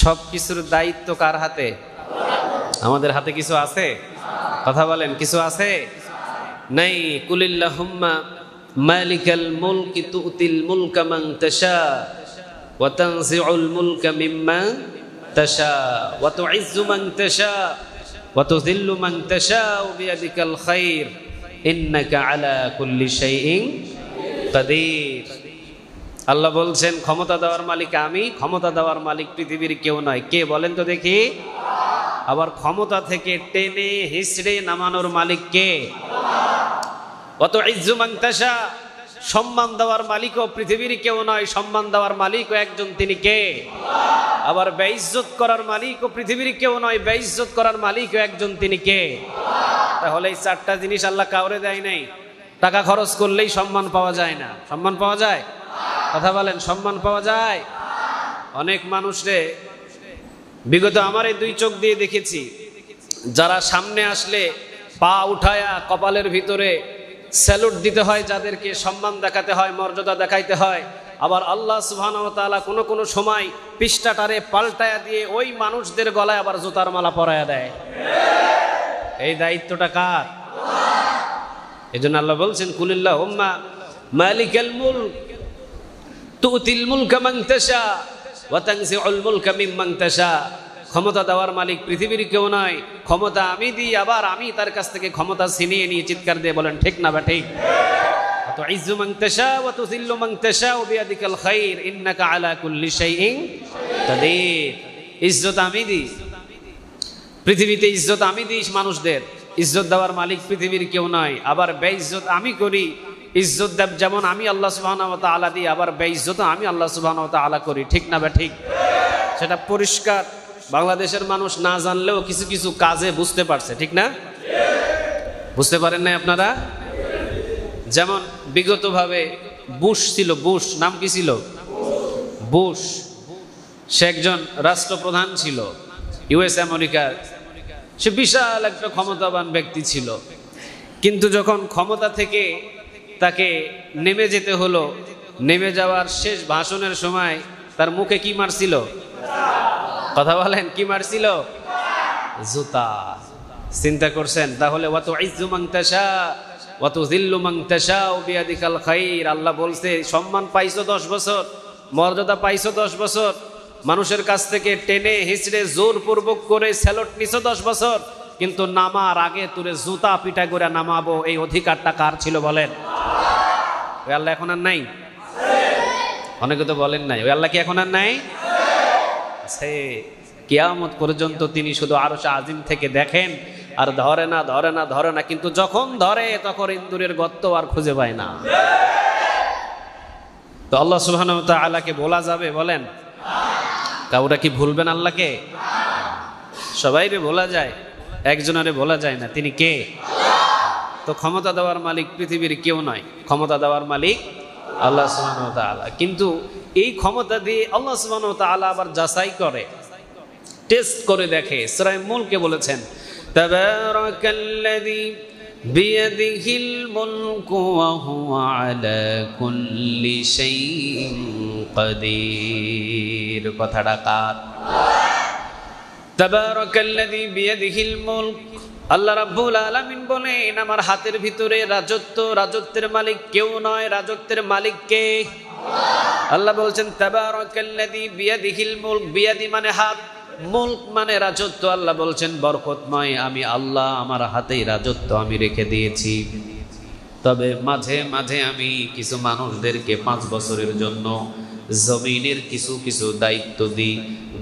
সবকিছুর দায়িত্ব কার হাতে? আমাদের হাতে কিছু আছে? কথা বলেন, কিছু আছে? নাই। কুলিল্লাহুম্মা মালিকাল মুলকি তুতিল মুলকা মান তাশা ওয়া তানজিউল মুলকা মিম্মা তাশা ওয়া তুইজ্জু মান তাশা ওয়া তুযিল্লু মান তাশা বিয়াদিকাল খায়র ইন্নাকা আলা কুল্লি শাইইন কাদির। আল্লাহ বলছেন ক্ষমতা দেওয়ার মালিক আমি, ক্ষমতা দেওয়ার মালিক পৃথিবীর কেউ নয়। কে বলেন তো দেখি? আবার ক্ষমতা থেকে টেনে হিসড়ে নামানোর মালিক কে? অত ইজ্জু মান তাশা, সম্মান দেওয়ার মালিকও পৃথিবীর কেউ নয়, সম্মান দেওয়ার মালিকও একজন, তিনি কে? আবার বেইজ্জত করার মালিকও পৃথিবীর কেউ নয়, বেইজ্জত করার মালিকও একজন, তিনি কে? তাহলে এই চারটা জিনিস আল্লাহ কাউরে দেয় নাই। টাকা খরচ করলেই সম্মান পাওয়া যায় না। সম্মান পাওয়া যায়? কথা বলেন, সম্মান পাওয়া যায়? অনেক মানুষরে বিগত আমার এই দুই চোখ দিয়ে দেখেছি, যারা সামনে আসলে পা উঠায়া কপালের ভিতরে স্যালুট দিতে হয়, যাদেরকে সম্মান দেখাতে হয়, মর্যাদা দেখাইতে হয়। আবার আল্লাহ সুবহানাহু ওয়া তাআলা কোনো কোনো সময় পৃষ্ঠাটারে পাল্টায়া দিয়ে ওই মানুষদের গলায় আবার জুতার মালা পরায়া দেয়। এই দায়িত্বটা কার? এজন্য আল্লাহ বলছেন কুলিল্লাহুম্মা মালিকাল মুলক তুতিল মুলকা মান তাশা ওয়া তানজিউল মুলকা মিম্মান তাশা। ক্ষমতা দেওয়ার মালিক পৃথিবীর কেউ নয়, ক্ষমতা আমি দিই, আবার আমি তার কাছ থেকে ক্ষমতা ছিনিয়ে নিয়ে। চিৎকার দিয়ে বলেন ঠিক না ঠিক? তুইজ্জু মান তাশা ওয়া তুযিল্লু মান তাশা বিয়াদিকাল খায়র ইন্নাকা আলা কুল্লি শাইইন কাদির। ইজ্জত আমি দিই পৃথিবীতে, ইজ্জত আমি দিই মানুষদের। ইজ্জত দেওয়ার মালিক পৃথিবীর কেউ নয়। আবার বেইজ্জত আমি করি। ইজ্জত দেব যেমন আমি আল্লাহ সুবহানাহু ওয়া তাআলা দিই, আবার বেইজ্জত আমি আল্লাহ সুবহানাহু ওয়া তাআলা করি। ঠিক না ঠিক? সেটা পরিষ্কার বাংলাদেশের মানুষ না জানলেও কিছু কিছু কাজে বুঝতে পারছে। ঠিক না? বুঝতে পারেন নাই আপনারা? যেমন বিগতভাবে বুশ ছিল, বুশ নাম কি ছিল? বুশ। সে একজন রাষ্ট্রপ্রধান ছিল ইউএস আমেরিকার। সে বিশাল একটা ক্ষমতাবান ব্যক্তি ছিল, কিন্তু যখন ক্ষমতা থেকে তাকে নেমে যেতে হলো, নেমে যাওয়ার শেষ ভাষণের সময় তার মুখে কি মারছিল? কথা বলেন, কি মারছিল? জুতা। চিন্তা করছেন? তাহলে ওয়া তুইজ্জু মান তাশা ওয়া তুযিল্লু মান তাশা বিয়াদিকাল খায়র। আল্লাহ বলছে সম্মান পাইছো 10 বছর, মর্যাদা পাইছো 10 বছর, মানুষের কাছ থেকে টেনে হিচড়ে জোরপূর্বক করে স্যালুট নিছো 10 বছর, কিন্তু নামার আগে তোরে জুতা পিটা করে নামাবো, এই অধিকারটা কার ছিল বলেন? ওই আল্লাহ এখন আর নাই? অনেকে তো বলেন নাই। ওই আল্লাহ কি এখন আর নাই? আছে। কিয়ামত পর্যন্ত তিনি শুধু আরশে আজিম থেকে দেখেন আর ধরে না, ধরে না, ধরে না, কিন্তু যখন ধরে তখন ইন্দুরের গর্ত আর খুঁজে পায় না। তো আল্লাহ সুবহানাহু ওয়া তাআলাকে বলা যাবে বলেন? কাউরা কি ভুলবেন আল্লাহকে? সবাইরে বলা যায়, একজনারে বলা যায় না। তিনি কে? তো ক্ষমতা দেওয়ার মালিক পৃথিবীর কেউ নয়, ক্ষমতা দেওয়ার মালিক আল্লাহ সুবহানাহু ওয়া তাআলা। কিন্তু এই ক্ষমতা দিয়ে আল্লাহ সুবহানাহু ওয়া তাআলা আবার যাচাই করে, টেস্ট করে দেখে। সূরা মুলকে বলেছেন তাবারাকাল্লাযী বিয়াদিহিল মুলকু ওয়া হুয়া আলা কুল্লি শাইইন কাদির। কথাটা কার? তাবারাকাল্লাযী বিয়াদিহিল মুলক। আল্লাহ রাব্বুল আলামিন বলেন আমার হাতের ভিতরে রাজত্ব, রাজত্বের মালিক কেউ নয়, রাজত্বের মালিক কে? আল্লাহ বলছেন তাবারাকাল্লাযী বিয়াদিহিল মুলক। বিয়াদি মানে হাত, মুলক মানে রাজত্ব। আল্লাহ বলছেন বরকতময় আমি আল্লাহ, আমার হাতেই রাজত্ব আমি রেখে দিয়েছি। তবে মাঝে মাঝে আমি কিছু মানুষদেরকে 5 বছরের জন্য জমিনের কিছু কিছু দায়িত্ব দিই,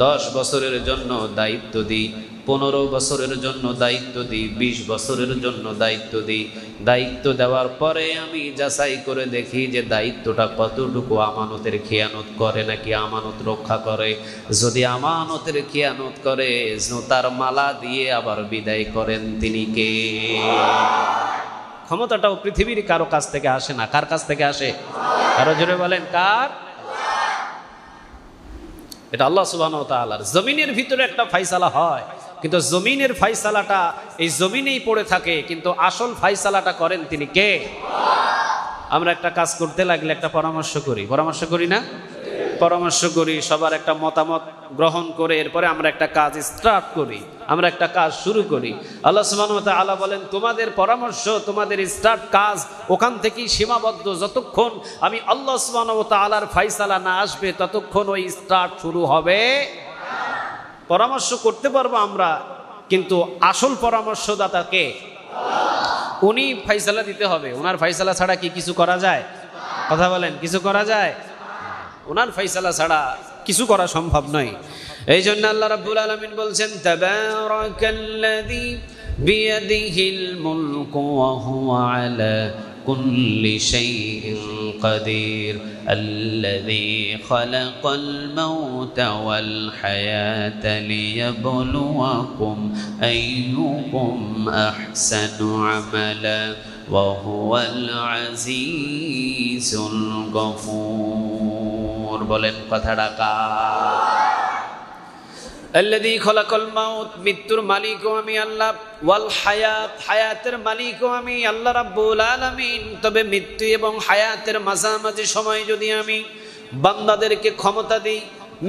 10 বছরের জন্য দায়িত্ব দিই, 15 বছরের জন্য দায়িত্ব দিই, 20 বছরের জন্য দায়িত্ব দিই। দায়িত্ব দেওয়ার পরে আমি যাচাই করে দেখি যে দায়িত্বটা কতটুকু আমানতের খেয়ানত করে নাকি আমানত রক্ষা করে। যদি আমানতের খেয়ানত করে জুতার মালা দিয়ে আবার বিদায় করেন তিনি কে? ক্ষমতাটাও পৃথিবীর কারো কাছ থেকে আসে না। কার কাছ থেকে আসে? আরো জোরে বলেন কার? এটা আল্লাহ সুবহানাহু ওয়া তাআলার। জমিনের ভিতরে একটা ফয়সালা হয়, কিন্তু জমিনের ফয়সালাটা এই জমিনেই পড়ে থাকে, কিন্তু আসল ফয়সালাটা করেন তিনি কে? আমরা একটা কাজ করতে লাগলে একটা পরামর্শ করি না? পরামর্শ করি, সবার একটা মতামত গ্রহণ করে এরপরে আমরা একটা কাজ স্টার্ট করি, আমরা একটা কাজ শুরু করি। আল্লাহ সুবহানাহু ওয়া তাআলা বলেন, তোমাদের পরামর্শ, তোমাদের স্টার্ট কাজ ওখান থেকেই সীমাবদ্ধ। যতক্ষণ আমি আল্লাহ সুবহানাহু ওয়া তাআলার ফয়সালা না আসবে ততক্ষণ ওই স্টার্ট শুরু হবে। পরামর্শ করতে পারবো আমরা, কিন্তু আসল পরামর্শদাতাকে উনি ফয়সালা দিতে হবে। ওনার ফয়সালা ছাড়া কি কিছু করা যায়? কথা বলেন, কিছু করা যায়? ওনার ফয়সালা ছাড়া কিছু করা সম্ভব নয়। এই জন্য আল্লাহ রাব্বুল আলামিন বলছেন, তাবারাকাল্লাযী বিয়াদিহিল মুলকু ওয়া হুয়া আলা কুল্লি শাইইন কাদির আল্লাযী খালাকাল মাউতা ওয়াল হায়াতা লিয়াবলুয়াকুম আইয়ুকুম আহসানু আমালা ওয়া হুয়াল আজিজুল গফুর। বলেন কথাটা কার? আল্লাযী খালাকাল মাউত, মৃত্যুর মালিকও আমি আল্লাহ, ওয়াল হায়াত, হায়াতের মালিকও আমি আল্লাহ রাব্বুল আলামিন। তবে মৃত্যু এবং হায়াতের মাঝামাঝি সময় যদি আমি বান্দাদেরকে ক্ষমতা দিই,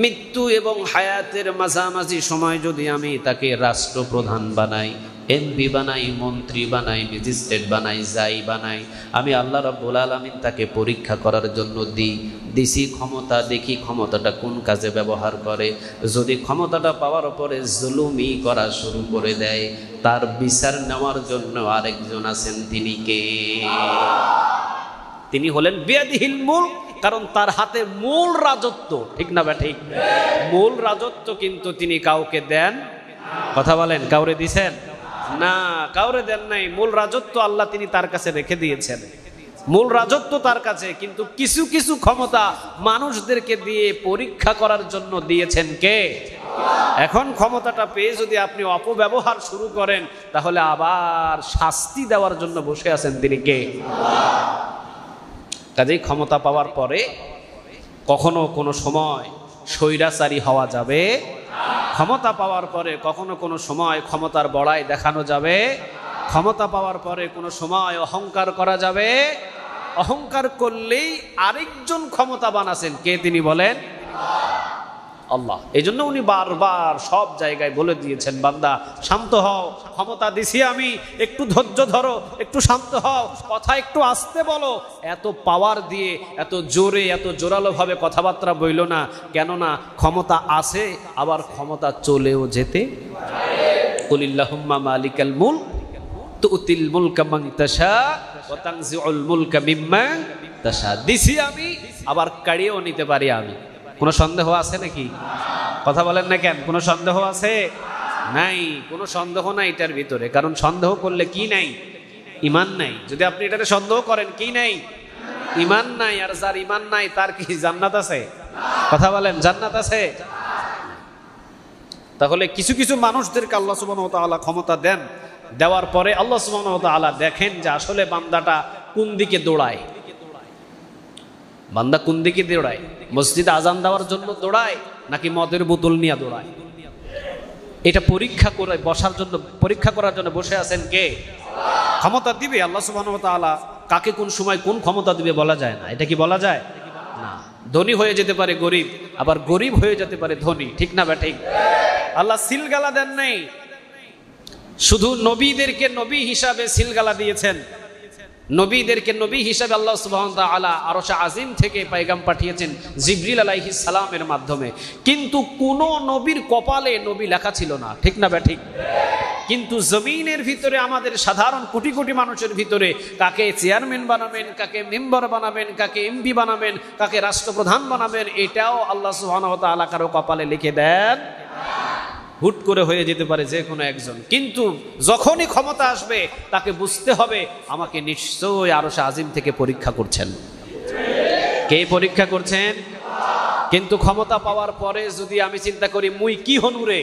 মৃত্যু এবং হায়াতের মাঝামাঝি সময় যদি আমি তাকে রাষ্ট্রপ্রধান বানাই, এমপি বানাই, মন্ত্রী বানাই, ম্যাজিস্ট্রেট বানাই, যাই বানাই, আমি আল্লাহ রাব্বুল আলামিন তাকে পরীক্ষা করার জন্য দিছি ক্ষমতা। দেখি ক্ষমতাটা কোন কাজে ব্যবহার করে। যদি ক্ষমতাটা পাওয়ার পরে জুলুমি করা শুরু করে দেয়, তার বিচার নেওয়ার জন্য আরেকজন আছেন। তিনি কে? তিনি হলেন বিয়াদিহিল মুলক, কারণ তার হাতে মূল রাজত্ব। ঠিক না ঠিক? মূল রাজত্ব কিন্তু তিনি কাউকে দেন। কথা বলেন, কাউরে দিছেন না? কাউরে দেন নাই। মূল রাজত্ব আল্লাহ তিনি তার কাছে রেখে দিয়েছেন। মূল রাজত্ব তার কাছে, কিন্তু কিছু কিছু ক্ষমতা মানুষদেরকে দিয়ে পরীক্ষা করার জন্য দিয়েছেন কে? এখন ক্ষমতাটা পেয়ে যদি আপনি অপব্যবহার শুরু করেন, তাহলে আবার শাস্তি দেওয়ার জন্য বসে আছেন তিনি কে? কাজেই ক্ষমতা পাওয়ার পরে কখনো কোনো সময় স্বৈরাচারী হওয়া যাবে। ক্ষমতা পাওয়ার পরে কখনো কোনো সময় ক্ষমতার বড়াই দেখানো যাবে। ক্ষমতা পাওয়ার পরে কোনো সময় অহংকার করা যাবে। অহংকার করলেই আরেকজন ক্ষমতাবান আছেন। কে তিনি বলেন? আল্লাহ। এই জন্য উনি বারবার সব জায়গায় বলে দিয়েছেন, বান্দা শান্ত হও, ক্ষমতা দিছি আমি, একটু ধৈর্য ধরো, একটু শান্ত হও, কথা একটু আস্তে বলো। এত পাওয়ার দিয়ে, এত জোরে, এত জোরালো ভাবে কথাবার্তা বইল না। কেননা ক্ষমতা আছে, আবার ক্ষমতা চলেও যেতে। কুলিল্লাহুম্মা মালিকাল মুলক তুতিল মুলকা মান তাশা ওয়া তানজিউল মুলকা মিম্মান তাশা। দিছি আমি, আবার কাড়িয়েও নিতে পারি আমি। কোনো সন্দেহ আছে নাকি? কথা বলেন না কেন? কোনো সন্দেহ আছে? নাই, কোনো সন্দেহ নাই এটার ভিতরে। কারণ সন্দেহ করলে কি নাই? ঈমান নাই। যদি আপনি এটাতে সন্দেহ করেন, কি নাই? ঈমান নাই। আর যার ঈমান নাই তার কি জান্নাত আছে? কথা বলেন, জান্নাত আছে? তাহলে কিছু কিছু মানুষদেরকে আল্লাহ সুবহানাহু ওয়া তাআলা ক্ষমতা দেন। দেওয়ার পরে আল্লাহ সুবহানাহু ওয়া তাআলা দেখেন যে আসলে বান্দাটা কোন দিকে দৌড়ায়। বান্দা কোন দিকে দৌড়ায়? মসজিদে আজান দেওয়ার জন্য দৌড়ায়, নাকি মদের বোতল নিয়ে দৌড়ায়? এটা পরীক্ষা করে বসার জন্য, পরীক্ষা করার জন্য বসে আছেন কে? ক্ষমতা দিবে আল্লাহ সুবহানাহু ওয়া তাআলা। কাকে কোন সময় কোন ক্ষমতা দিবে বলা যায় না। এটা কি বলা যায়? না। ধনী হয়ে যেতে পারে গরিব, আবার গরিব হয়ে যেতে পারে ধনী। ঠিক না ঠিক? আল্লাহ সিলগালা দেন নাই, শুধু নবীদেরকে নবী হিসাবে সিলগালা দিয়েছেন। নবীদেরকে নবী হিসাবে আল্লাহ সুবহানাহু ওয়া তাআলা আরশে আজিম থেকে পয়গাম পাঠিয়েছেন জিবরিল আলাইহিস সালামের মাধ্যমে। কিন্তু কোন নবীর কপালে নবী লেখা ছিল না। ঠিক না ঠিক? কিন্তু জমিনের ভিতরে আমাদের সাধারণ কোটি কোটি মানুষের ভিতরে কাকে চেয়ারম্যান বানাবেন, কাকে মেম্বার বানাবেন, কাকে এমপি বানাবেন, কাকে রাষ্ট্রপ্রধান বানাবেন, এটাও আল্লাহ সুবহানাহু ওয়া তাআলা কারো কপালে লিখে দেন। হুট করে হয়ে যেতে পারে যে কোনো একজন। কিন্তু যখনই ক্ষমতা আসবে তাকে বুঝতে হবে আমাকে নিশ্চয়ই আরশে আজিম থেকে পরীক্ষা করছেন। কে পরীক্ষা করছেন? কিন্তু ক্ষমতা পাওয়ার পরে যদি আমি চিন্তা করি মুই কি হনুরে,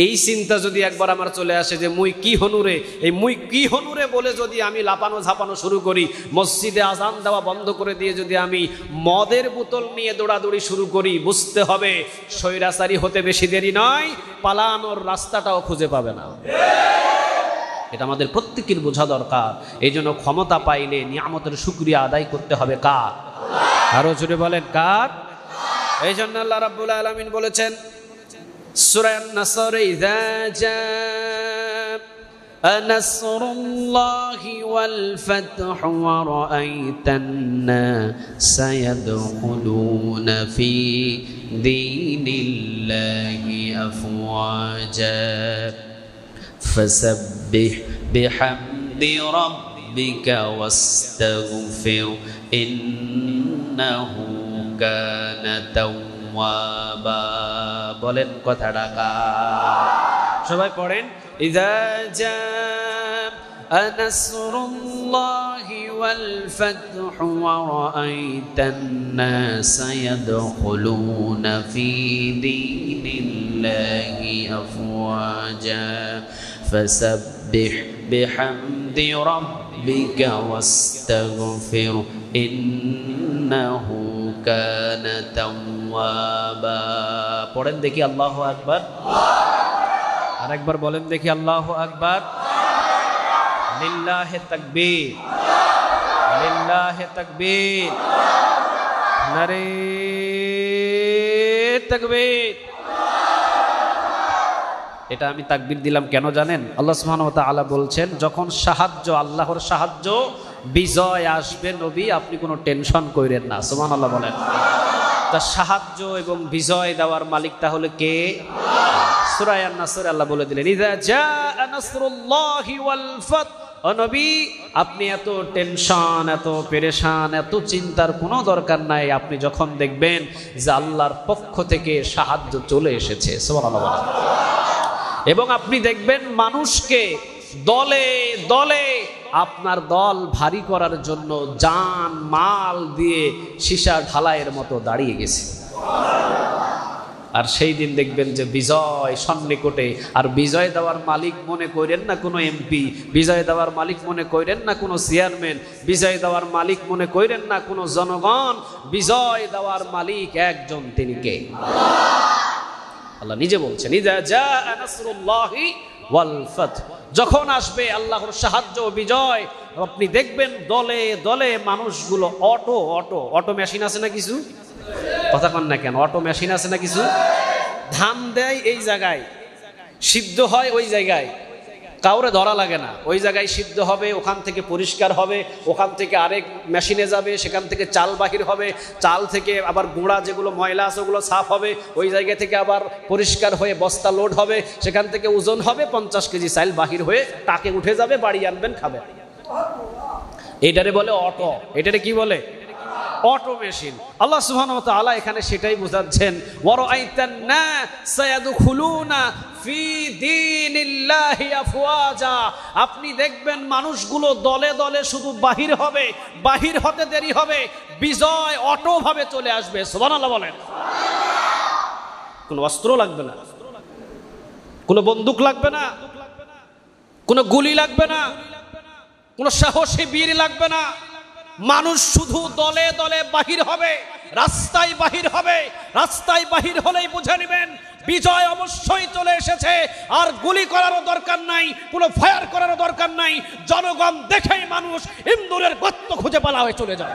এই চিন্তা যদি একবার আমার চলে আসে যে মুই কি হনুরে, এই মুই কি হনুরে বলে যদি আমি লাপানো ঝাপানো শুরু করি, মসজিদে আজান দেওয়া বন্ধ করে দিয়ে যদি আমি মদের বোতল নিয়ে দৌড়াদৌড়ি শুরু করি, বুঝতে হবে স্বৈরাচারী হতে বেশি দেরি নয়, পালানোর রাস্তাটাও খুঁজে পাবে না। এটা আমাদের প্রত্যেকের বোঝা দরকার। এই জন্য ক্ষমতা পাইলে নিয়ামতের শুকরিয়া আদায় করতে হবে কার? আরো জোরে বলেন কার? এই জন্য আল্লাহ রাব্বুল আলামিন বলেছেন সূরা আন-নাসর, ইযা জাআ নাসরুল্লাহি ওয়াল ফাতহু ওয়া রাআইতান নাসা ইয়াদখুলুনা ফি দীনিল্লাহি আফওয়াজা ফাসাব্বিহ বিহামদি রাব্বিকা ওয়াস্তাগফির ইন্নাহু কানা তাওয়াবা। বলেন কথাটা কার? সবাই পড়েন, ইযা জাআ নাসরুল্লাহি ওয়াল ফাতহু ওয়া রাআইতান নাসা ইয়াদখুলুনা ফি দীনিল্লাহি আফওয়াজা ফাসাব্বিহ বিহামদি রাব্বিকা ওয়াস্তাগফির ইন্নাহু কানা তাওয়াবা। পড়েন দেখি আল্লাহু আকবার। আরেকবার বলেন দেখি আল্লাহু আকবার। লিল্লাহি তাকবীর, লিল্লাহি তাকবীর, নারে তাকবীর। এটা আমি তাকবীর দিলাম কেন জানেন? আল্লাহ সুবহানাহু ওয়া তাআলা বলছেন যখন সাহায্য, আল্লাহর সাহায্য, বিজয় আসবে নবী আপনি কোনো টেনশন কইরেন না। সুবহানাল্লাহ বলেন। তা সাহায্য এবং বিজয় দেওয়ার মালিক তাহলে কে? সূরা আন-নাসর আল্লাহ বলে দিলেন, ইযা জাআ নাসরুল্লাহি ওয়াল ফাত। ও নবী আপনি এত টেনশন, এত পেরেশান, এত চিন্তার কোনো দরকার নাই। আপনি যখন দেখবেন যে আল্লাহর পক্ষ থেকে সাহায্য চলে এসেছে, সুবহানাল্লাহ বলেন, এবং আপনি দেখবেন মানুষকে দলে দলে আপনার দল ভারী করার জন্য জান মাল দিয়ে সীসা ঢালাইয়ের মতো দাঁড়িয়ে গেছে। আর সেই দিন দেখবেন যে বিজয় সন্নিকটে। আর বিজয় দেওয়ার মালিক মনে করেন না কোনো এমপি, বিজয় দেওয়ার মালিক মনে করেন না কোনো চেয়ারম্যান, বিজয় দেওয়ার মালিক মনে করেন না কোনো জনগণ। বিজয় দেওয়ার মালিক একজন, তিনি কে? আল্লাহ নিজে বলছেন, ইযা জাআ নাসরুল্লাহি ওয়াল ফাত। যখন আসবে আল্লাহর সাহায্য ও বিজয়, আপনি দেখবেন দলে দলে মানুষগুলো অটো মেশিন আছে না কিছু? কথা কন না কেন? অটো মেশিন আছে না কিছু? ধান দেয় এই জায়গায়, সিদ্ধ হয় ওই জায়গায়, কাউরে ধরা লাগে না। ওই জায়গায় সিদ্ধ হবে, ওখান থেকে পরিষ্কার হবে, ওখান থেকে আরেক মেশিনে যাবে, সেখান থেকে চাল বাহির হবে, চাল থেকে আবার গুঁড়া যেগুলো ময়লা আছে ওগুলো সাফ হবে, ওই জায়গা থেকে আবার পরিষ্কার হয়ে বস্তা লোড হবে, সেখান থেকে ওজন হবে 50 কেজি চাল বাহির হয়ে টাকে উঠে যাবে, বাড়ি আনবেন খাবেন। এটারে বলে অটো। এটারে কি বলে? Auto machine. আল্লাহ সুবহানাহু ওয়া তাআলা এখানে সেটাই বোঝাচ্ছেন, ওয়া রাআইতান নাসা ইয়াদখুলুনা ফি দীনিল্লাহি আফওয়াজা। আপনি দেখবেন মানুষগুলো দলে দলে শুধু বাহির হবে, বাহির হতে দেরি হবে, বিজয় অটো ভাবে চলে আসবে। সুবহানাল্লাহ বলেন। কোনো অস্ত্র লাগবে না, কোনো বন্দুক লাগবে না, কোনো গুলি লাগবে না, কোনো সাহসী বীর লাগবে না। মানুষ শুধু দলে দলে বাহির হবে, রাস্তায় বাহির হবে। রাস্তায় বাহির হলেই বুঝে নেবেন বিজয় অবশ্যই চলে এসেছে। আর গুলি করারও দরকার নাই, কোনো ফায়ার করারও দরকার নাই। জনগণ দেখেই মানুষ ইন্দুরের গর্ত খুঁজে পালা হয়ে চলে যাবে।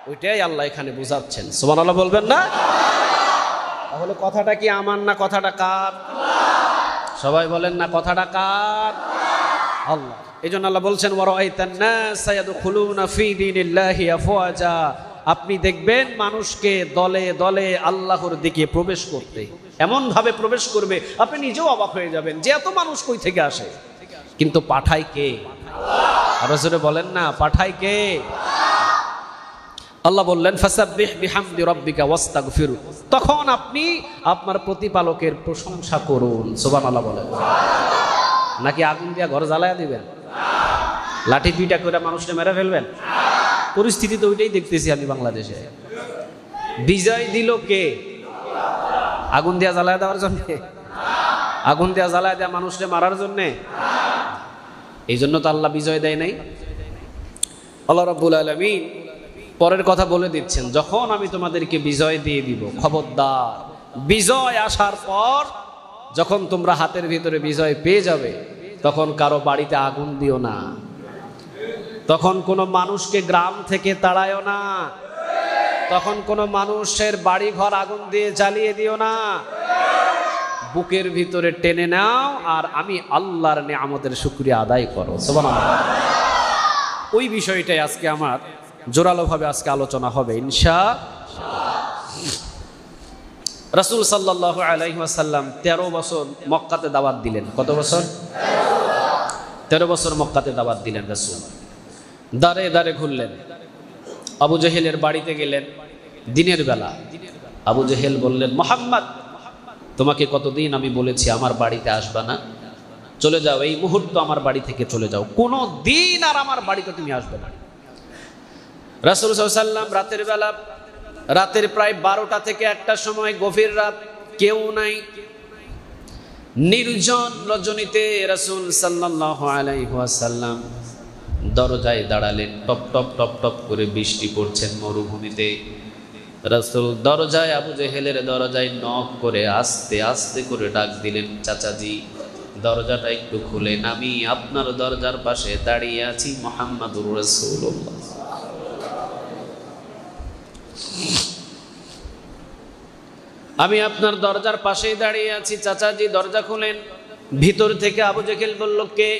ওইটাই আল্লাহ এখানে বুঝাচ্ছেন। সুবহানাল্লাহ বলবেন না? তাহলে কথাটা কি আমার না কথাটা কার? সবাই বলেন না কথাটা কার? আল্লাহ। এই জন্য আল্লাহ বলছেন, ওয়া রাআইতান নাসা ইয়াদখুলুনা ফি দীনিল্লাহি আফওয়াজা। আপনি দেখবেন মানুষকে দলে দলে আল্লাহর দিকে প্রবেশ করতে, এমন ভাবে প্রবেশ করবে আপনি নিজেও অবাক হয়ে যাবেন যে এত মানুষ কই থেকে আসে। কিন্তু পাঠায় কে? আরো জোরে বলেন না, পাঠায় কে? আল্লাহ বললেন, ফাসাব্বিহ বিহামদি রাব্বিকা ওয়াস্তাগফির। তখন আপনি আপনার প্রতিপালকের প্রশংসা করুন। সুবহানাল্লাহ বলেন। নাকি আগুন দিয়া ঘর জ্বালায়া দিবেন? লাঠি পিটা করে মানুষকে মেরে ফেলবেন? পরিস্থিতি তো ওইটাই দেখতেছি আমি বাংলাদেশে। বিজয় দিল কে? আগুন দিয়া জ্বালায় দেওয়ার জন্য? আগুন দিয়া জ্বালায় দেওয়া মানুষকে মারার জন্যে? এই জন্য তো আল্লাহ বিজয় দেয় নাই। আল্লাহ রাব্বুল আলামিন পরের কথা বলে দিচ্ছেন, যখন আমি তোমাদেরকে বিজয় দিয়ে দিব, খবরদার বিজয় আসার পর যখন তোমরা হাতের ভিতরে বিজয় পেয়ে যাবে, তখন কারো বাড়িতে আগুন দিও না, তখন কোনো মানুষকে গ্রাম থেকে তাড়ায়ও না, তখন কোনো মানুষের বাড়ি ঘর আগুন দিয়ে জ্বালিয়ে দিও না, বুকের ভিতরে টেনে নাও আর আমি আল্লাহর নিয়ামতের শুকরিয়া আদায় করো। সুবহানাল্লাহ। ওই বিষয়টাই আজকে আমার জোরালোভাবে আজকে আলোচনা হবে ইনশাআল্লাহ। রাসূল সাল্লাল্লাহু আলাইহি ওয়াসাল্লাম 13 বছর মক্কাতে দাওয়াত দিলেন। কত বছর? 13 বছর মক্কাতে দাওয়াত দিলেন রাসূল। দাঁড়ে দাঁড়ে ঘুরলেন, আবু জেহেলের বাড়িতে গেলেন দিনের বেলা। আবু জেহেল বললেন, মুহাম্মদ তোমাকে কতদিন আমি বলেছি আমার বাড়িতে আসবা না, চলে যাও, এই মুহূর্তে আমার বাড়ি থেকে চলে যাও, কোনো দিন আর আমার বাড়িতে তুমি আসবে না। রাসূল সাল্লাল্লাহু আলাইহি ওয়াসাল্লাম রাতের বেলা, রাতের প্রায় 12টা থেকে 1টার সময়, গভীর রাত, কেউ নাই, নির্জন রজনীতে রাসূল সাল্লাল্লাহু আলাইহি ওয়াসাল্লাম দরজায় দাঁড়ালেন। টপ টপ টপ টপ করে বৃষ্টি পড়ছেন মরুভূমিতে। রাসূল দরজায়, আবু জেহেলের দরজায় নক করে আস্তে আস্তে করে ডাক দিলেন, চাচাজি দরজাটা একটু খুলেন, আমি আপনার দরজার পাশে দাঁড়িয়ে আছি, মুহাম্মাদুর রাসূলুল্লাহ। আমি আপনার দরজার পাশেই দাঁড়িয়ে আছি, চাচাজি দরজা খুলেন। ভিতর থেকে আবু জেহেল বলল, কে?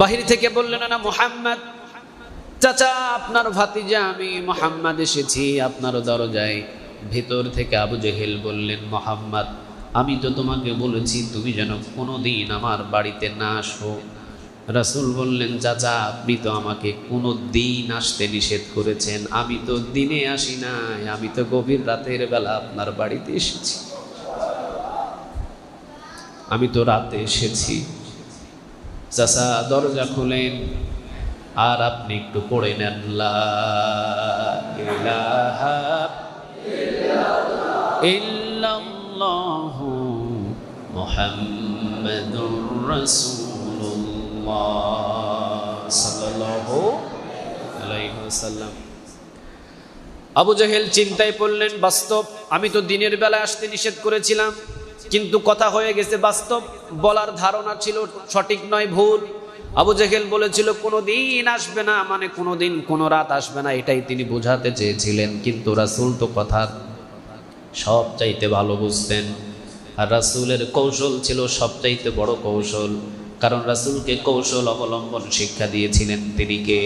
বাহির থেকে বললেন, না মুহাম্মদ। চাচা আপনার ভাতিজা আমি মুহাম্মদ এসেছি আপনার দরজায়। ভিতর থেকে আবু জেহেল বললেন, মুহাম্মদ আমি তো তোমাকে বলেছি তুমি যেন কোনোদিন আমার বাড়িতে না আসো। রাসূল বললেন, চাচা আপনি তো আমাকে কোনো দিন আসতে নিষেধ করেছেন, আমি তো দিনে আসি নাই, আমি তো গভীর রাতের বেলা আপনার বাড়িতে এসেছি, আমি তো রাতে এসেছি। চাচা দরজা খুলেন আর আপনি একটু পড়ে নেন, লা ইলাহা ইল্লাল্লাহু মুহাম্মাদুর রাসূলুল্লাহ সাল্লাল্লাহু আলাইহি ওয়াসাল্লাম। আবু জেহেল চিন্তায় পড়লেন, বাস্তব আমি তো দিনের বেলা আসতে নিষেধ করেছিলাম, কিন্তু কথা হয়ে গেছে বাস্তব, বলার ধারণা ছিল সঠিক নয়, ভুল। আবু জেহেল বলেছিল কোনোদিন আসবে না, মানে কোনোদিন কোনো রাত আসবে না, এটাই তিনি বোঝাতে চেয়েছিলেন। কিন্তু রাসূল তো কথা সব চাইতে ভালো বুঝতেন, আর রাসূলের কৌশল ছিল সবচাইতে বড় কৌশল, কারণ রাসূলকে কৌশল অবলম্বন শিক্ষা দিয়েছিলেন তিনি কে?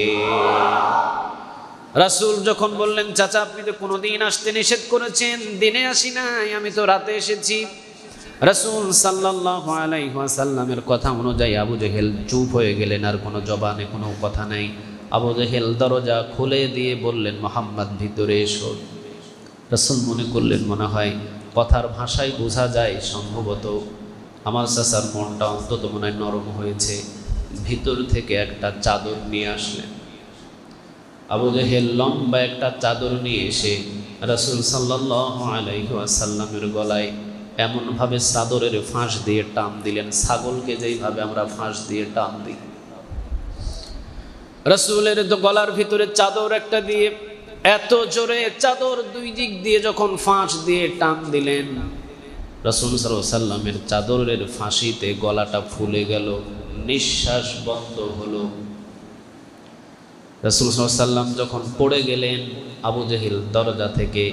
রাসূল যখন বললেন, চাচা আপনি তো কোনোদিন আসতে নিষেধ করেছেন, দিনে আসি নাই, আমি তো রাতে এসেছি। রাসূল সাল্লাল্লাহু আলাইহি ওয়াসাল্লামের কথা অনুযায়ী আবু জেহেল চুপ হয়ে গেলেন, আর কোনো জবানে কোনো কথা নাই। আবু জেহেল দরজা খুলে দিয়ে বললেন, মুহাম্মদ ভিতরে এসো। রাসূল মনে করলেন মনে হয় কথার ভাষায় বোঝা যায় সম্ভবত আমার চাচার মনটা অন্তত মনে হয় নরম হয়েছে। ভিতর থেকে একটা চাদর নিয়ে আসলেন। আবু জেহেল লম্বা একটা চাদর নিয়ে এসে রাসূল সাল্লাল্লাহু আলাইহি ওয়াসাল্লামের গলায় এমনভাবে চাদরের ফাঁস দিয়ে টান দিলেন, ছাগলকে যেইভাবে আমরা ফাঁস দিয়ে টান দিই। রাসূলের গলার ভিতরে চাদর একটা দিয়ে এত জোরে চাদর দুই দিক দিয়ে যখন ফাঁস দিয়ে টান দিলেন, রাসূল সাল্লাল্লাহু আলাইহি ওয়াসাল্লামের চাদরের ফাঁসিতে গলাটা ফুলে গেল, নিঃশ্বাস বন্ধ হলো। রাসূল সাল্লাল্লাহু আলাইহি ওয়াসাল্লাম যখন পড়ে গেলেন, আবু জেহেল দরজা থেকে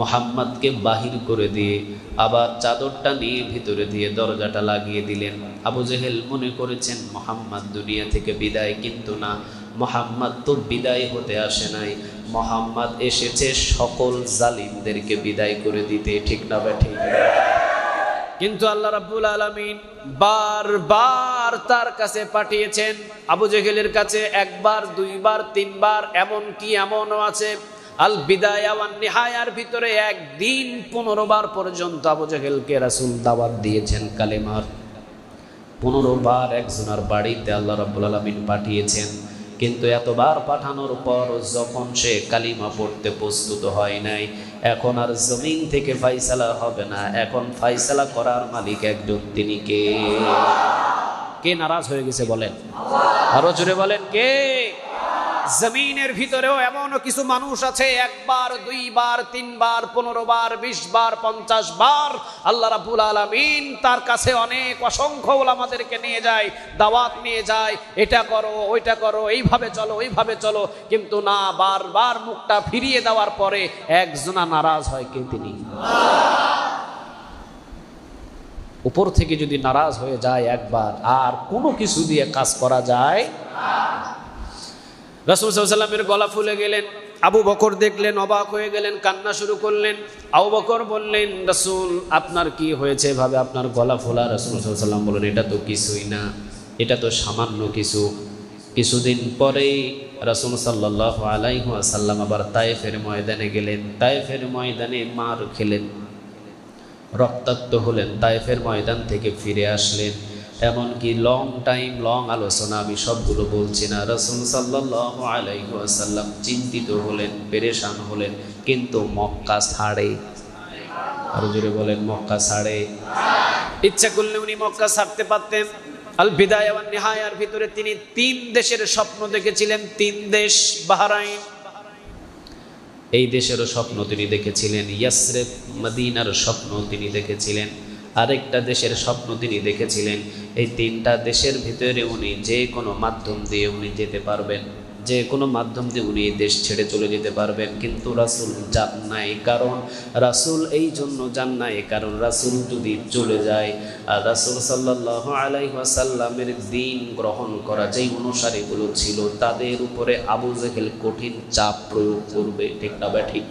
মুহাম্মদকে বাহির করে দিয়ে আবার চাদরটা নিয়ে ভিতরে দিয়ে দরজাটা লাগিয়ে দিলেন। আবু জেহেল মনে করেছেন মুহাম্মদ দুনিয়া থেকে বিদায়, কিন্তু না, মুহাম্মদ তো বিদায় হতে আসে নাই, মুহাম্মদ এসেছে সকল জালিমদেরকে বিদায় করে দিতে, ঠিক না ঠিক? কিন্তু আল্লাহ রাব্বুল আলামিন বারবার তার কাছে পাঠিয়েছেন, আবু জেহেলের কাছে একবার, দুইবার, তিনবার, এমন কি এমনও আছে আল বিদায়া ওয়ান নিহায়ার ভিতরে একদিন 15 বার পর্যন্ত আবু জেহেলকে রাসূল দাওয়াত দিয়েছেন কালেমার। 15 বার একজনের বাড়িতে আল্লাহ রাব্বুল আলামিন পাঠিয়েছেন। কিন্তু এতবার পাঠানোর পর যখন সে কালিমা পড়তে প্রস্তুত হয় নাই, এখন আর জমিন থেকে ফয়সালা হবে না, এখন ফয়সালা করার মালিক একজন, তিনি কে? কে নারাজ হয়ে গেছে বলেন? আরো জোরে বলেন, কে? জমিনের ভিতরেও এমনও কিছু মানুষ আছে একবার, দুইবার, তিনবার, 15 বার, 20 বার, 50 বার আল্লাহ রাব্বুল আলামিন তার কাছে অনেক অসংখ্য ওলামাদেরকে নিয়ে যায়, দাওয়াত নিয়ে যায়, এটা করো, ওইটা করো, এইভাবে চলো, ওইভাবে চলো, কিন্তু না, বারবার মুখটা ফিরিয়ে দেওয়ার পরে একজনা নারাজ হয়, কে? তিনি। উপর থেকে যদি নারাজ হয়ে যায় একবার, আর কোনো কিছু দিয়ে কাজ করা যায়। রাসূল সাল্লাল্লাহু আলাইহি ওয়াসাল্লামের গলা ফুলে গেলেন। আবু বকর দেখলেন, অবাক হয়ে গেলেন, কান্না শুরু করলেন। আবু বকর বললেন, রাসূল আপনার কি হয়েছে ভাবে আপনার গলা ফোলা? রাসূল সাল্লাল্লাহু আলাইহি ওয়াসাল্লাম বললেন, এটা তো কিছুই না, এটা তো সামান্য কিছু। কিছুদিন পরেই রাসূল সাল্লাল্লাহু আলাইহি ওয়াসাল্লাম আবার তায়েফের ময়দানে গেলেন। তায়েফের ময়দানে মার খেলেন, রক্তাক্ত হলেন, তায়েফের ময়দান থেকে ফিরে আসলেন। এমনকি লং টাইম, লং আলোচনা, আমি সবগুলো বলছি না। রাসূল সাল্লাল্লাহু আলাইহি ওয়াসাল্লাম চিন্তিত হলেন, পেরেশান হলেন, কিন্তু মক্কা ছাড়ে। আরো জোরে বলেন, মক্কা ছাড়ে। ইচ্ছা করলে উনি মক্কা ছাড়তে পারতেন। আল বিদায়া ওয়ান নিহায়ার ভিতরে তিনি 3 দেশের স্বপ্ন দেখেছিলেন। 3 দেশ, বাহরাইন, এই দেশেরও স্বপ্ন তিনি দেখেছিলেন। ইয়াসরিব, মদিনার স্বপ্ন তিনি দেখেছিলেন। আরেকটা দেশের স্বপ্ন তিনি দেখেছিলেন। এই 3টা দেশের ভিতরে উনি যে কোনো মাধ্যম দিয়ে উনি যেতে পারবেন, যে কোনো মাধ্যম দিয়ে উনি এই দেশ ছেড়ে চলে যেতে পারবেন। কিন্তু রাসূল যান নাই। কারণ রাসূল এই জন্য যান নাই, কারণ রাসূল যদি চলে যায় আর রাসূল সাল্লাল্লাহু আলাইহি ওয়াসাল্লামের দ্বীন গ্রহণ করা যেই অনুসারীগুলো ছিল তাদের উপরে আবু জেহেল কঠিন চাপ প্রয়োগ করবে, ঠিক না ঠিক?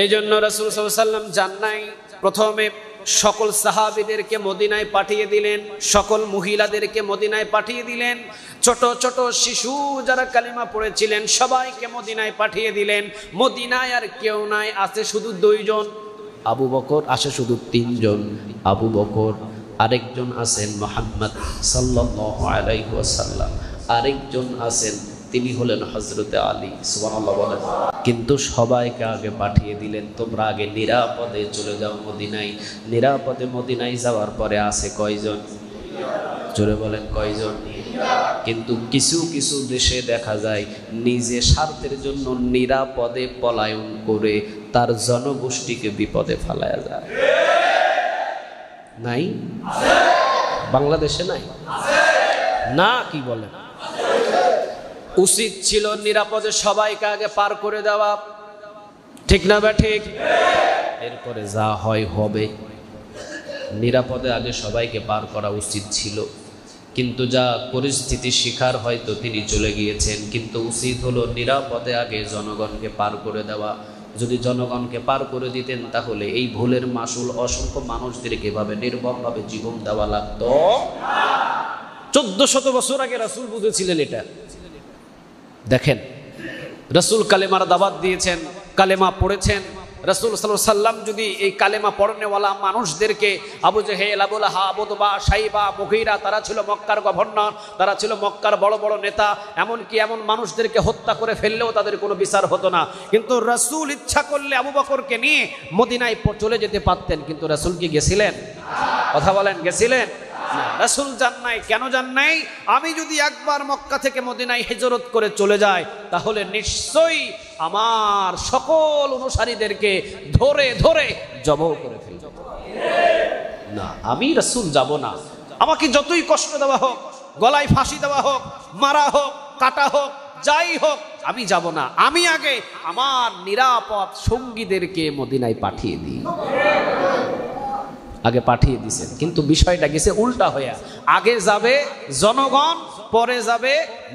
এই জন্য রাসূল সাল্লাল্লাহু আলাইহি ওয়াসাল্লাম যান নাই। প্রথমে সকল সাহাবীদেরকে মদিনায় পাঠিয়ে দিলেন, সকল মহিলাদেরকে মদিনায় পাঠিয়ে দিলেন, ছোট ছোট শিশু যারা কালিমা পড়েছিলেন সবাইকে মদিনায় পাঠিয়ে দিলেন। মদিনায় আর কেউ নাই, আছে শুধু 2 জন। আবু বকর, আসে শুধু 3 জন। আবু বকর, আরেকজন আছেন মুহাম্মদ সাল্লাল্লাহু আলাইহি ওয়াসাল্লাম, আরেকজন আছেন তিনি হলেন হযরতে আলী, সুবহানাল্লাহ বলেন। কিন্তু সবাইকে আগে পাঠিয়ে দিলেন, তোমরা আগে নিরাপদে চলে যাও মদিনায়। নিরাপদে মদিনায় যাওয়ার পরে আছে কয়জন? জোরে বলেন, কয়জন? কিন্তু কিছু কিছু দেশে দেখা যায় নিজে স্বার্থের জন্য নিরাপদে পলায়ন করে তার জনগোষ্ঠীকে বিপদে ফেলায়া যায়। নাই? বাংলাদেশে নাই না? কি বলেন? উচিত ছিল নিরাপদে সবাইকে আগে পার করে দেওয়া, ঠিক না বা ঠিক? এরপরে যা হয় হবে। নিরাপদে আগে সবাইকে পার করা উচিত ছিল, কিন্তু যা পরিস্থিতি শিকার হয়তো তিনি চলে গিয়েছেন। কিন্তু উচিত হলো নিরাপদে আগে জনগণকে পার করে দেওয়া। যদি জনগণকে পার করে দিতেন তাহলে এই ভুলের মাসুল অসংখ্য মানুষদেরকে এভাবে নির্মমভাবে জীবন দেওয়া লাগতো। 1400 বছর আগে রাসূল বুঝেছিলেন এটা। দেখেন, রাসূল কালেমার দাওয়াত দিয়েছেন, কালেমা পড়েছেন। রাসূল সাল্লাল্লাহু আলাইহি ওয়াসাল্লাম যদি এই কালেমা পড়নেওয়ালা মানুষদেরকে, আবু জেহেল, আবু লাহাব, উতবা, শাইবা, মুগীরা, তারা ছিল মক্কার গভর্নর, তারা ছিল মক্কার বড় বড় নেতা, এমনকি এমন মানুষদেরকে হত্যা করে ফেললেও তাদের কোনো বিচার হতো না। কিন্তু রাসূল ইচ্ছা করলে আবু বকরকে নিয়ে মদিনায় চলে যেতে পারতেন, কিন্তু রাসূল কি গেছিলেন? কথা বলেন, গেছিলেন? রাসূল যান নাই। কেন যান নাই? আমি যদি একবার মক্কা থেকে মদিনায় হিজরত করে চলে যাই তাহলে নিশ্চয়ই আমার সকল অনুসারীদেরকে ধরে ধরে জবাই করে ফেলব। না, আমি রাসূল যাব না। আমাকে যতই কষ্ট দেওয়া হোক, গলায় ফাঁসি দেওয়া হোক, মারা হোক, কাটা হোক, যাই হোক, আমি যাব না। আমি আগে আমার নিরাপদ সঙ্গীদেরকে মদিনায় পাঠিয়ে দিই। আগে পাঠিয়ে দিয়েছেন, কিন্তু বিষয়টা গেছে উল্টা হয়ে। আগে যাবে জনগণ, পরে যাবে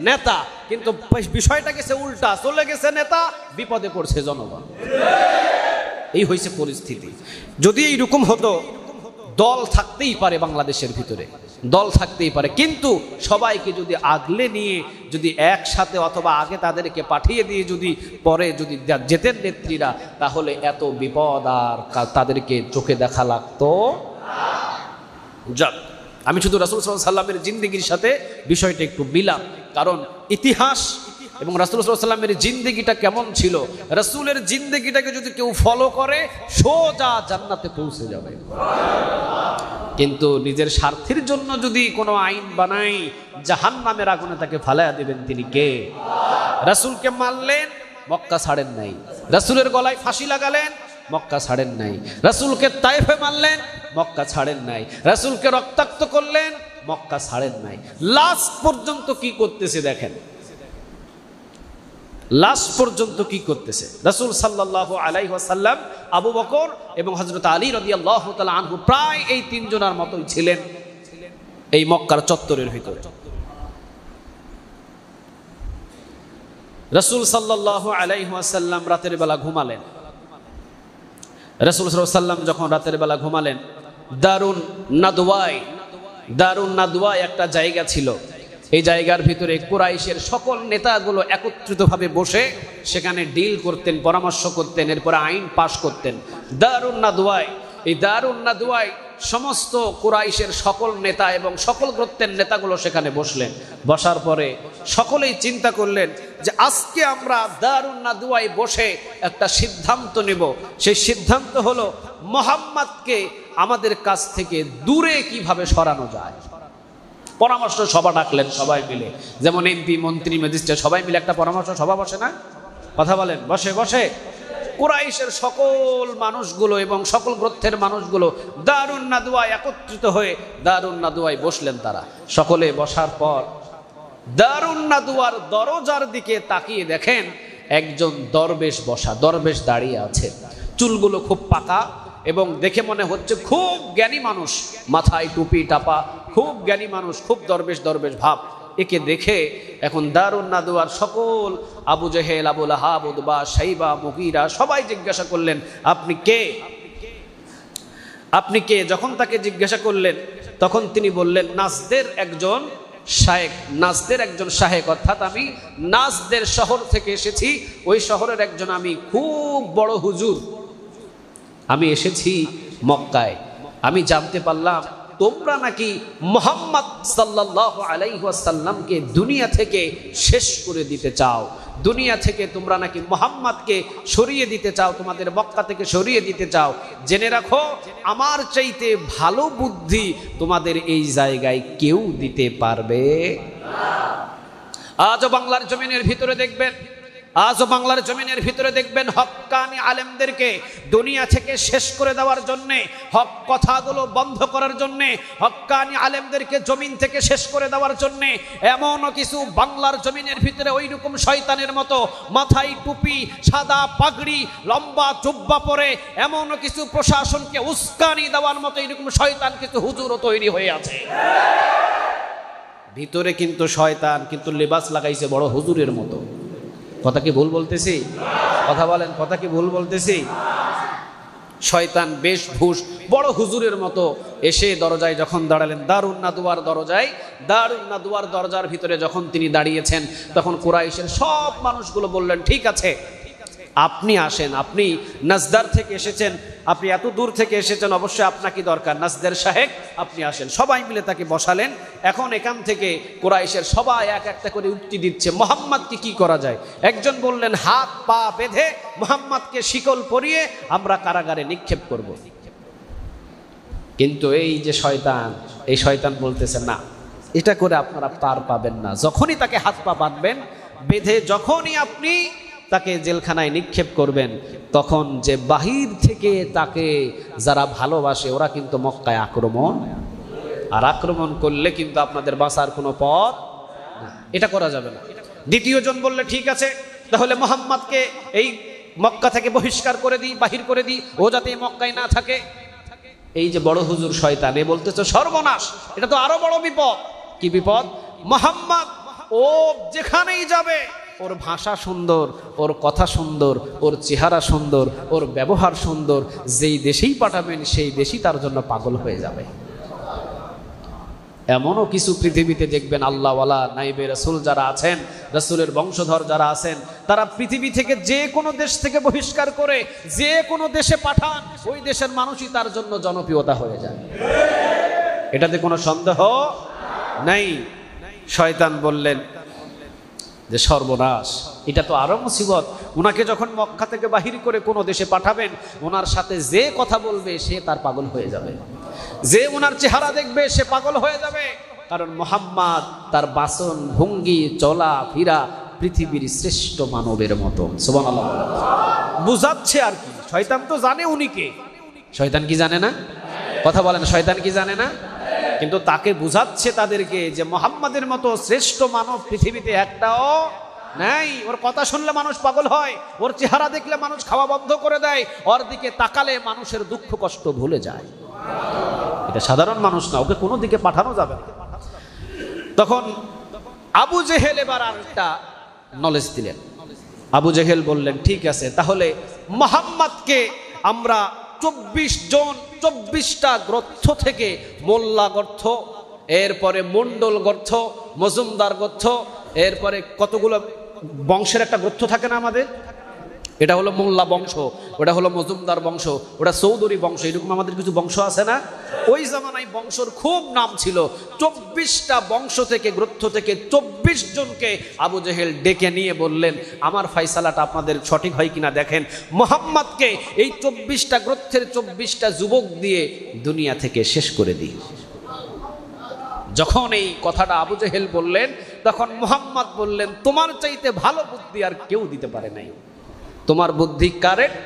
নেতা, কিন্তু বিষয়টা গেছে উল্টা। চলে গেছে নেতা, বিপদে পড়ছে জনগণ। এই হয়েছে পরিস্থিতি। যদি এইরকম হতো, দল থাকতেই পারে বাংলাদেশের ভিতরে, দল থাকতেই পারে, কিন্তু সবাইকে যদি আগলে নিয়ে যদি একসাথে অথবা আগে তাদেরকে পাঠিয়ে দিয়ে যদি পরে যদি যেতেন নেত্রীরা, তাহলে এত বিপদ আর তাদেরকে চোখে দেখা লাগতো। যাক, আমি শুধু রাসূল সাল্লাল্লাহু আলাইহি ওয়াসাল্লামের জিন্দেগির সাথে বিষয়টা একটু মিলাম, কারণ ইতিহাস এবং রাসূল সাল্লাল্লাহু আলাইহি ওয়াসাল্লামের জিন্দেগিটা কেমন ছিল, রাসূলের জিন্দেগিটাকে যদি কেউ ফলো করে সোজা জান্নাতে পৌঁছে যাবে। কিন্তু নিজের স্বার্থের জন্য যদি কোনো আইন বানাই, জাহান্নামের আগুনে তাকে ফালাইয়া দিবেন তিনি কে? রাসূলকে মারলেন, মক্কা ছাড়েন নাই। রাসূলের গলায় ফাঁসি লাগালেন, মক্কা ছাড়েন নাই। রাসূলকে তায়েফে মারলেন, মক্কা ছাড়েন নাই। রাসূলকে রক্তাক্ত করলেন, মক্কা ছাড়েন নাই। লাস্ট পর্যন্ত কি করতেছে দেখেন, লাস্ট পর্যন্ত কি করতেছে। রাসূল সাল্লাল্লাহু আলাইহি ওয়াসাল্লাম, আবু বকর এবং হযরত আলী রাদিয়াল্লাহু তাআলা আনহু প্রায় এই তিনজনের মতোই ছিলেন এই মক্কার চত্বরের ভিতরে। রাসূল সাল্লাল্লাহু আলাইহি ওয়াসাল্লাম রাতের বেলা ঘুমালেন। রাসূল সাল্লাল্লাহু আলাইহি ওয়াসাল্লাম যখন রাতের বেলা ঘুমালেন, দারুন নাদওয়ায় একটা জায়গা ছিল। এই জায়গার ভিতরে কুরাইশের সকল নেতাগুলো একত্রিতভাবে বসে সেখানে ডিল করতেন, পরামর্শ করতেন, এরপরে আইন পাশ করতেন। দারুন নাদওয়ায়, এই দারুন নাদওয়ায় সমস্ত কুরাইশের সকল নেতা এবং সকল গোত্রের নেতাগুলো সেখানে বসলেন। বসার পরে সকলেই চিন্তা করলেন যে আজকে আমরা দারুন নাদওয়ায় বসে একটা সিদ্ধান্ত নেব। সেই সিদ্ধান্ত হলো মুহাম্মদকে আমাদের কাছ থেকে দূরে কিভাবে সরানো যায়। পরামর্শ সভা ডাকলেন সবাই মিলে, যেমন এমপি, মন্ত্রী, ম্যাজিস্ট্রেট সবাই মিলে একটা পরামর্শ সভা বসে না? কথা বলেন, বসে বসে কুরাইশের সকল মানুষগুলো এবং সকল গোত্রের মানুষগুলো দারুন নাদওয়ায় একত্রিত হয়ে দারুন নাদওয়ায় বসলেন। তারা সকলে বসার পর দারুন নাদওয়ার দরজার দিকে তাকিয়ে দেখেন একজন দরবেশ বসা, দরবেশ দাঁড়িয়ে আছে। চুলগুলো খুব পাকা এবং দেখে মনে হচ্ছে খুব জ্ঞানী মানুষ, মাথায় টুপি টাপা, খুব জ্ঞানী মানুষ, খুব দরবেশ দরবেশ ভাব। একে দেখে এখন দারুন নাদওয়ার সকল আবু জেহেল, আবু লাহাব, উতবা, শাইবা, মুগীরা সবাই জিজ্ঞাসা করলেন, আপনি কে? আপনি কে? যখন তাকে জিজ্ঞাসা করলেন তখন তিনি বললেন, নাজদের একজন শায়েখ, নাজদের একজন শায়েখ, অর্থাৎ আমি নাজদের শহর থেকে এসেছি, ওই শহরের একজন আমি খুব বড় হুজুর। আমি এসেছি মক্কায়, আমি জানতে পারলাম তোমরা নাকি মুহাম্মদ সাল্লাল্লাহু আলাইহি ওয়াসাল্লামকে দুনিয়া থেকে শেষ করে দিতে চাও, দুনিয়া থেকে তোমরা নাকি মুহাম্মদকে সরিয়ে দিতে চাও, তোমাদের মক্কা থেকে সরিয়ে দিতে চাও। জেনে রাখো আমার চাইতে ভালো বুদ্ধি তোমাদের এই জায়গায় কেউ দিতে পারবে না। আজও বাংলার জমিনের ভিতরে দেখবেন, আজও বাংলার জমিনের ভিতরে দেখবেন হক্কানি আলেমদেরকে দুনিয়া থেকে শেষ করে দেওয়ার জন্যে, হক কথাগুলো বন্ধ করার জন্যে, হক্কানি আলেমদেরকে জমিন থেকে শেষ করে দেওয়ার জন্যে এমনও কিছু বাংলার জমিনের ভিতরে ওই রকম শয়তানের মতো মাথায় টুপি, সাদা পাগড়ি, লম্বা জুব্বা পরে এমনও কিছু প্রশাসনকে উস্কানি দেওয়ার মতো এইরকম শয়তান কিছু হুজুরও তৈরি হয়ে আছে। ভিতরে কিন্তু শয়তান, কিন্তু লেবাস লাগাইছে বড় হুজুরের মতো। কথা কি ভুল বলতেছি? কথা বলেন, কথা কি ভুল বলতেছি? শয়তান বেশভূষ বড় হুজুরের মতো এসে দরজায় যখন দাঁড়ালেন, দারুন নাদওয়ার দরজায়, দারুন নাদওয়ার দরজার ভিতরে যখন তিনি দাঁড়িয়েছেন তখন কুরাইশের সব মানুষগুলো বললেন, ঠিক আছে আপনি আসেন, আপনি নাজদার থেকে এসেছেন, আপনি এত দূর থেকে এসেছেন, অবশ্যই আপনাকে দরকার, নাজদের শাহেক আপনি আসেন। সবাই মিলে তাকে বসালেন। এখন এখান থেকে কুরাইশের সবাই এক একটা করে উক্তি দিচ্ছে, মুহাম্মদকে কি করা যায়। একজন বললেন, হাত পা বেঁধে মুহাম্মদকে শিকল পরিয়ে আমরা কারাগারে নিক্ষেপ করব। কিন্তু এই যে শয়তান, এই শয়তান বলতেছে, না এটা করে আপনারা পার পাবেন না। যখনই তাকে হাত পা বাঁধবেন, বেঁধে যখনই আপনি তাকে জেলখানায় নিক্ষেপ করবেন, তখন যে বাহির থেকে তাকে যারা ভালোবাসে ওরা কিন্তু মক্কায় আক্রমণ, আর আক্রমণ করলে কিন্তু আপনাদের বাঁচার কোনো পথ না, এটা করা যাবে না। দ্বিতীয় জন বললে, ঠিক আছে তাহলে মুহাম্মদকে এই মক্কা থেকে বহিষ্কার করে দিই, বাহির করে দিই, ও যাতে মক্কায় না থাকে। এই যে বড় হুজুর শয়তান, এ বলতেছে সর্বনাশ, এটা তো আরো বড় বিপদ। কি বিপদ? মুহাম্মদ ও যেখানেই যাবে ওর ভাষা সুন্দর, ওর কথা সুন্দর, ওর চেহারা সুন্দর, ওর ব্যবহার সুন্দর, যেই দেশেই পাঠাবেন সেই দেশই তার জন্য পাগল হয়ে যাবে। এমনও কিছু পৃথিবীতে দেখবেন আল্লাহওয়ালা নাইবে রাসূল যারা আছেন, রাসূলের বংশধর যারা আছেন, তারা পৃথিবী থেকে যে কোনো দেশ থেকে বহিষ্কার করে যে কোনো দেশে পাঠান, ওই দেশের মানুষই তার জন্য জনপ্রিয়তা হয়ে যায়। এটাতে কোনো সন্দেহ নাই। শয়তান বললেন যে সর্বনাশ, এটা তো আরো মুসিবত। ওনাকে যখন মক্কা থেকে বাহির করে কোনো দেশে পাঠাবেন, ওনার সাথে যে কথা বলবে সে তার পাগল হয়ে যাবে। যে ওনার চেহারা দেখবে সে পাগল হয়ে যাবে, কারণ মুহাম্মদ তার বাসন ভঙ্গি চলা ফিরা পৃথিবীর শ্রেষ্ঠ মানবের মতো। সুবহানাল্লাহ। বুঝাচ্ছে আর কি, শয়তান তো জানে উনি কে। শয়তান কি জানে না? কথা বলেন, শয়তান কি জানে না? কিন্তু তাকে বুঝাচ্ছে তাদেরকে যে মুহাম্মাদের মতো শ্রেষ্ঠ মানব পৃথিবীতে একটাও নাই। ওর কথা শুনলে মানুষ পাগল হয়, ওর চেহারা দেখলে মানুষ খাওয়া বন্ধ করে দেয়, ওর দিকে তাকালে মানুষের দুঃখ কষ্ট ভুলে যায়। এটা সাধারণ মানুষ না, ওকে কোনো দিকে পাঠানো যাবে না। তখন আবু জেহেল এবার আরেকটা নলেজ দিলেন। আবু জেহেল বললেন, ঠিক আছে, তাহলে মুহাম্মাদকে আমরা 24 জন 24টা গ্রন্থ থেকে, মোল্লা গ্রন্থ, এরপরে মন্ডল গ্রন্থ, মজুমদার গ্রন্থ, এরপরে কতগুলো বংশের একটা গ্রন্থ থাকে না আমাদের, এটা হলো মোল্লা বংশ, ওটা হলো মজুমদার বংশ, ওটা চৌধুরী বংশ, এরকম আমাদের কিছু বংশ আছে না? ওই জামানায় বংশর খুব নাম ছিল। 24টা বংশ থেকে, গ্রন্থ থেকে 24 জনকে আবু জেহেল ডেকে নিয়ে বললেন, আমার ফয়সালাটা আপনাদের সঠিক হয় কিনা দেখেন, মুহাম্মাদকে এই 24টা গ্রন্থের 24টা যুবক দিয়ে দুনিয়া থেকে শেষ করে দিই। যখন এই কথাটা আবু জেহেল বললেন, তখন মুহাম্মদ বললেন, তোমার চাইতে ভালো বুদ্ধি আর কেউ দিতে পারে নাই। তোমার বুদ্ধি কারেক্ট,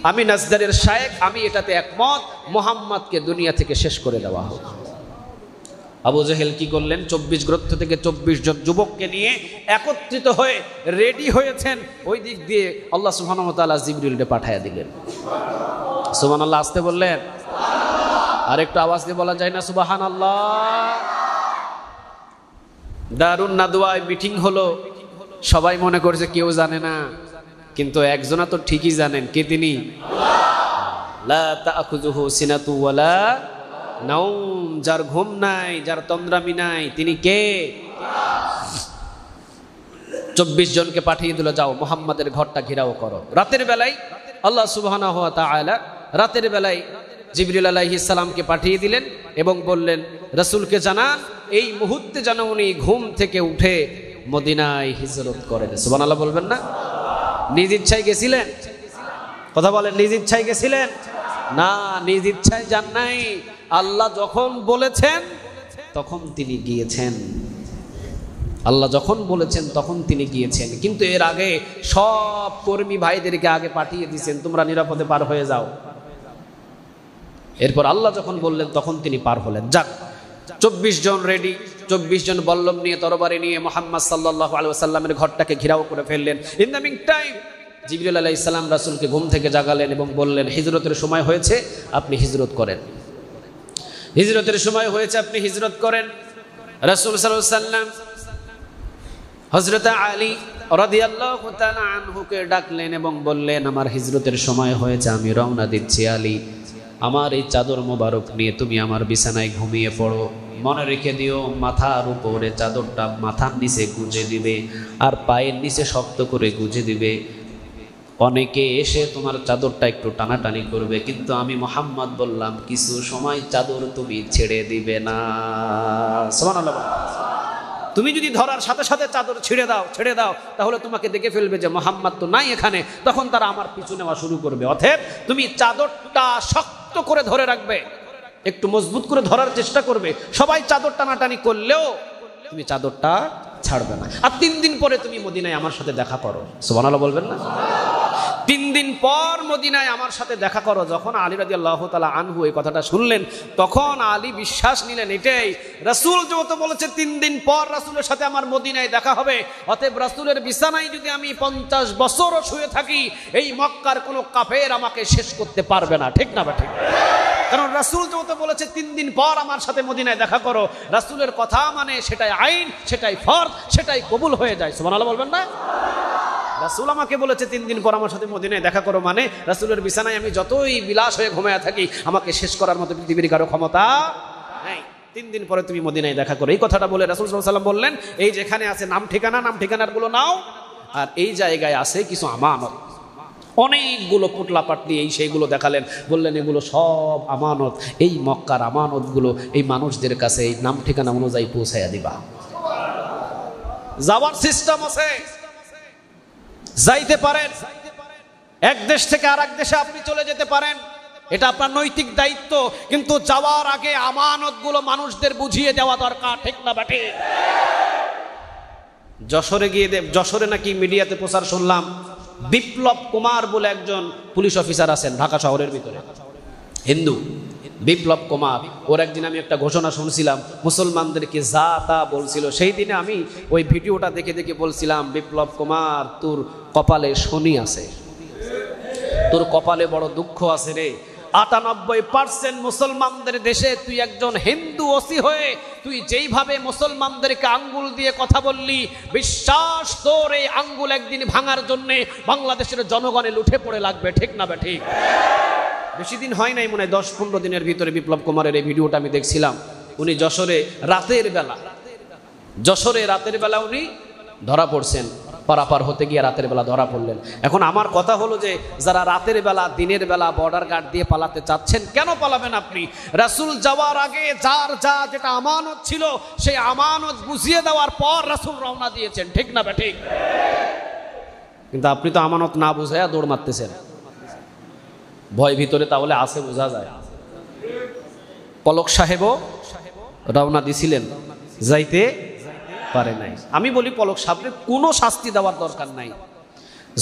আমি নাজদারের শায়েখ, আমি এটাতে একমত, মুহাম্মদকে দুনিয়া থেকে শেষ করে দেওয়া হোক। আবু জেহেল কি করলেন? 24 গ্রন্থ থেকে 24 জন যুবককে নিয়ে একত্রিত হয়ে রেডি হয়েছেন। ওই দিক দিয়ে আল্লাহ সুবহানাহু ওয়া তাআলা জিবরিলকে পাঠিয়ে দিলেন। সুবহানাল্লাহ আসতে বললেন, আর একটু আওয়াজ দিয়ে বলা যায় না সুবহানাল্লাহ? দারুন নাদওয়ায় মিটিং হলো, সবাই মনে করছে কেউ জানে না, কিন্তু একজনা তো ঠিকই জানেন। কে তিনি? লা তাখুযুহু সিনাতু ওয়ালা নাওম, যার ঘুম নাই, যার তন্দ্রামি নাই, তিনি কে? 24 জনকে পাঠিয়ে দিল, যাও মুহাম্মাদের ঘরটা ঘেরাও করো। রাতের বেলায় আল্লাহ সুবহানাহু ওয়া তাআলা রাতের বেলায় জিবরিল আলাইহিস সালামকে পাঠিয়ে দিলেন এবং বললেন, রাসূলকে জানান এই মুহূর্তে যেন উনি ঘুম থেকে উঠে মদিনায় হিজরত করেন। সুবহানাল্লাহ বলবেন না? নিজ ইচ্ছায় গেছিলেন? কথা বলেন, নিজ ইচ্ছায় গেছিলেন? না, নিজ ইচ্ছায় যান নাই। আল্লাহ যখন বলেছেন তখন তিনি গিয়েছেন। আল্লাহ যখন বলেছেন তখন তিনি গিয়েছেন, কিন্তু এর আগে সব কর্মী ভাইদেরকে আগে পাঠিয়ে দিয়েছেন, তোমরা নিরাপদে পার হয়ে যাও। এরপর আল্লাহ যখন বললেন তখন তিনি পার হলেন। যাক, 24 জন রেডি, 24 জন বল্লম নিয়ে, তরবারি নিয়ে মুহাম্মদ সাল্লাল্লাহু আলাইহি ওয়াসাল্লামের ঘরটাকে ঘেরাও করে ফেললেন। ইন দ্য মিন টাইম জিবরিল আলাইহিস সালাম রাসূলকে ঘুম থেকে জাগালেন এবং বললেন, হিজরতের সময় হয়েছে, আপনি হিজরত করেন। হিজরতের সময় হয়েছে, আপনি হিজরত করেন। রাসূল সাল্লাল্লাহু আলাইহি ওয়াসাল্লাম হযরত আলী রাদিয়াল্লাহু তাআলা আনহুকে ডাকলেন এবং বললেন, আমার হিজরতের সময় হয়েছে, আমি রওনা দিচ্ছি। আলী, আমার এই চাদর মোবারক নিয়ে তুমি আমার বিছানায় ঘুমিয়ে পড়ো। মনে রেখে দিও, মাথার উপরে চাদরটা মাথার নিচে গুজে দিবে আর পায়ের নিচে শক্ত করে গুজে দিবে। অনেকে এসে তোমার চাদরটা একটু টানাটানি করবে, কিন্তু আমি মুহাম্মদ বললাম কিছু সময় চাদর তুমি ছেড়ে দিবে না। সুবহানাল্লাহ। তুমি যদি ধরার সাথে সাথে চাদর ছেড়ে দাও তাহলে তোমাকে দেখে ফেলবে যে মুহাম্মদ তো নাই এখানে, তখন তারা আমার পিছু নেওয়া শুরু করবে। অতএব তুমি চাদরটা শক্ত করে ধরে রাখবে, একটু মজবুত করে ধরার চেষ্টা করবে। সবাই চাদর টানাটানি করলেও তুমি চাদরটা ছাড়বে না। আর 3 দিন পরে তুমি মদিনায় আমার সাথে দেখা করো। সুবহানাল্লাহ বলবেন না? 3 দিন পর মদিনায় আমার সাথে দেখা করো। যখন আলী রাদিয়াল্লাহু তাআলা আনহু এই কথাটা শুনলেন, তখন আলী বিশ্বাস নিলেন, এটাই রাসূল যেহেতু বলেছে 3 দিন পর রাসূলের সাথে আমার মদিনায় দেখা হবে, অতএব রাসূলের বিছানায় যদি আমি 50 বছরও শুয়ে থাকি, এই মক্কার কোনো কাফের আমাকে শেষ করতে পারবে না। ঠিক না? বা ঠিক? কারণ রাসূল যেহেতু বলেছে 3 দিন পর আমার সাথে মদিনায় দেখা করো, রাসূলের কথা মানে সেটাই আইন, সেটাই ফরজ, সেটাই কবুল হয়ে যায়। সুবহানাল্লাহ বলবেন না? রাসূল আমাকে বলেছে 3 দিন পর আমার সাথে মদিনায় দেখা করো, মানে রাসূলের বিছানায় আমি যতই বিলাস হয়ে ঘুমিয়ে থাকি, আমাকে শেষ করার মতো পৃথিবীর কারো ক্ষমতা নাই। 3 দিন পরে তুমি মদিনায় দেখা করো। এই কথাটা বলে রাসূল সাল্লাল্লাহু আলাইহি ওয়াসাল্লাম বললেন, এই যেখানে আছে নাম ঠিকানার গুলো নাও, আর এই জায়গায় আছে কিছু আমানত। অনেকগুলো পুটলা পাটলি এই সেইগুলো দেখালেন, বললেন এগুলো সব আমানত, এই মক্কার আমানতগুলো এই মানুষদের কাছে এই নাম ঠিকানা অনুযায়ী পৌঁছাইয়া দিবা। যাওয়ার সিস্টেম আছে, যাইতে পারেন, এক দেশ থেকে আরেক দেশে আপনি চলে যেতে পারেন, এটা আপনার নৈতিক দায়িত্ব, কিন্তু যাওয়ার আগে আমানতগুলো মানুষদের বুঝিয়ে দেওয়া দরকার, ঠিক না বেঠে? যশোরে নাকি মিডিয়াতে প্রচার শুনলাম, বিপ্লব কুমার বলে একজন পুলিশ অফিসার আছেন ঢাকা শহরের ভিতরে, হিন্দু, বিপ্লব কুমার। ওর একদিন আমি একটা ঘোষণা শুনছিলাম, মুসলমানদেরকে যা তা বলছিল। সেই দিনে আমি ওই ভিডিওটা দেখে দেখে বলছিলাম, বিপ্লব কুমার তোর কপালে শনি আছে, তোর কপালে বড় দুঃখ আছে রে। ৯৮% মুসলমানদের দেশে তুই একজন হিন্দু ওসি হয়ে তুই যেইভাবে মুসলমানদেরকে আঙ্গুল দিয়ে কথা বললি, বিশ্বাস তোর এই আঙ্গুল একদিন ভাঙার জন্য বাংলাদেশের জনগণে লুঠে পড়ে লাগবে, ঠিক না ঠিক? বেশি দিন হয় নাই, মনে হয় ১০-১৫ দিনের ভিতরে বিপ্লব কুমারের এই ভিডিওটা আমি দেখছিলাম। উনি যশোরে রাতের বেলা উনি ধরা পড়ছেন, পারাপার হতে গিয়ে রাতের বেলা ধরা পড়লেন। এখন আমার কথা হলো যে যারা রাতের বেলা দিনের বেলা বর্ডার গার্ড দিয়ে পালাতে চাচ্ছেন, কেন পালাবেন আপনি? রাসূল যাওয়ার আগে যার যেটা আমানত ছিল সেই আমানত বুঝিয়ে দেওয়ার পর রাসূল রওনা দিয়েছেন, ঠিক না ঠিক? কিন্তু আপনি তো আমানত না বুঝাইয়া দৌড় মারতেছেন, ভয় ভিতরে তাহলে আছে, বোঝা যায়। পলক সাহেবও রওনা দিছিলেন, যাইতে পারে নাই। আমি বলি পলক সাহেবের কোনো শাস্তি দেওয়ার দরকার নাই,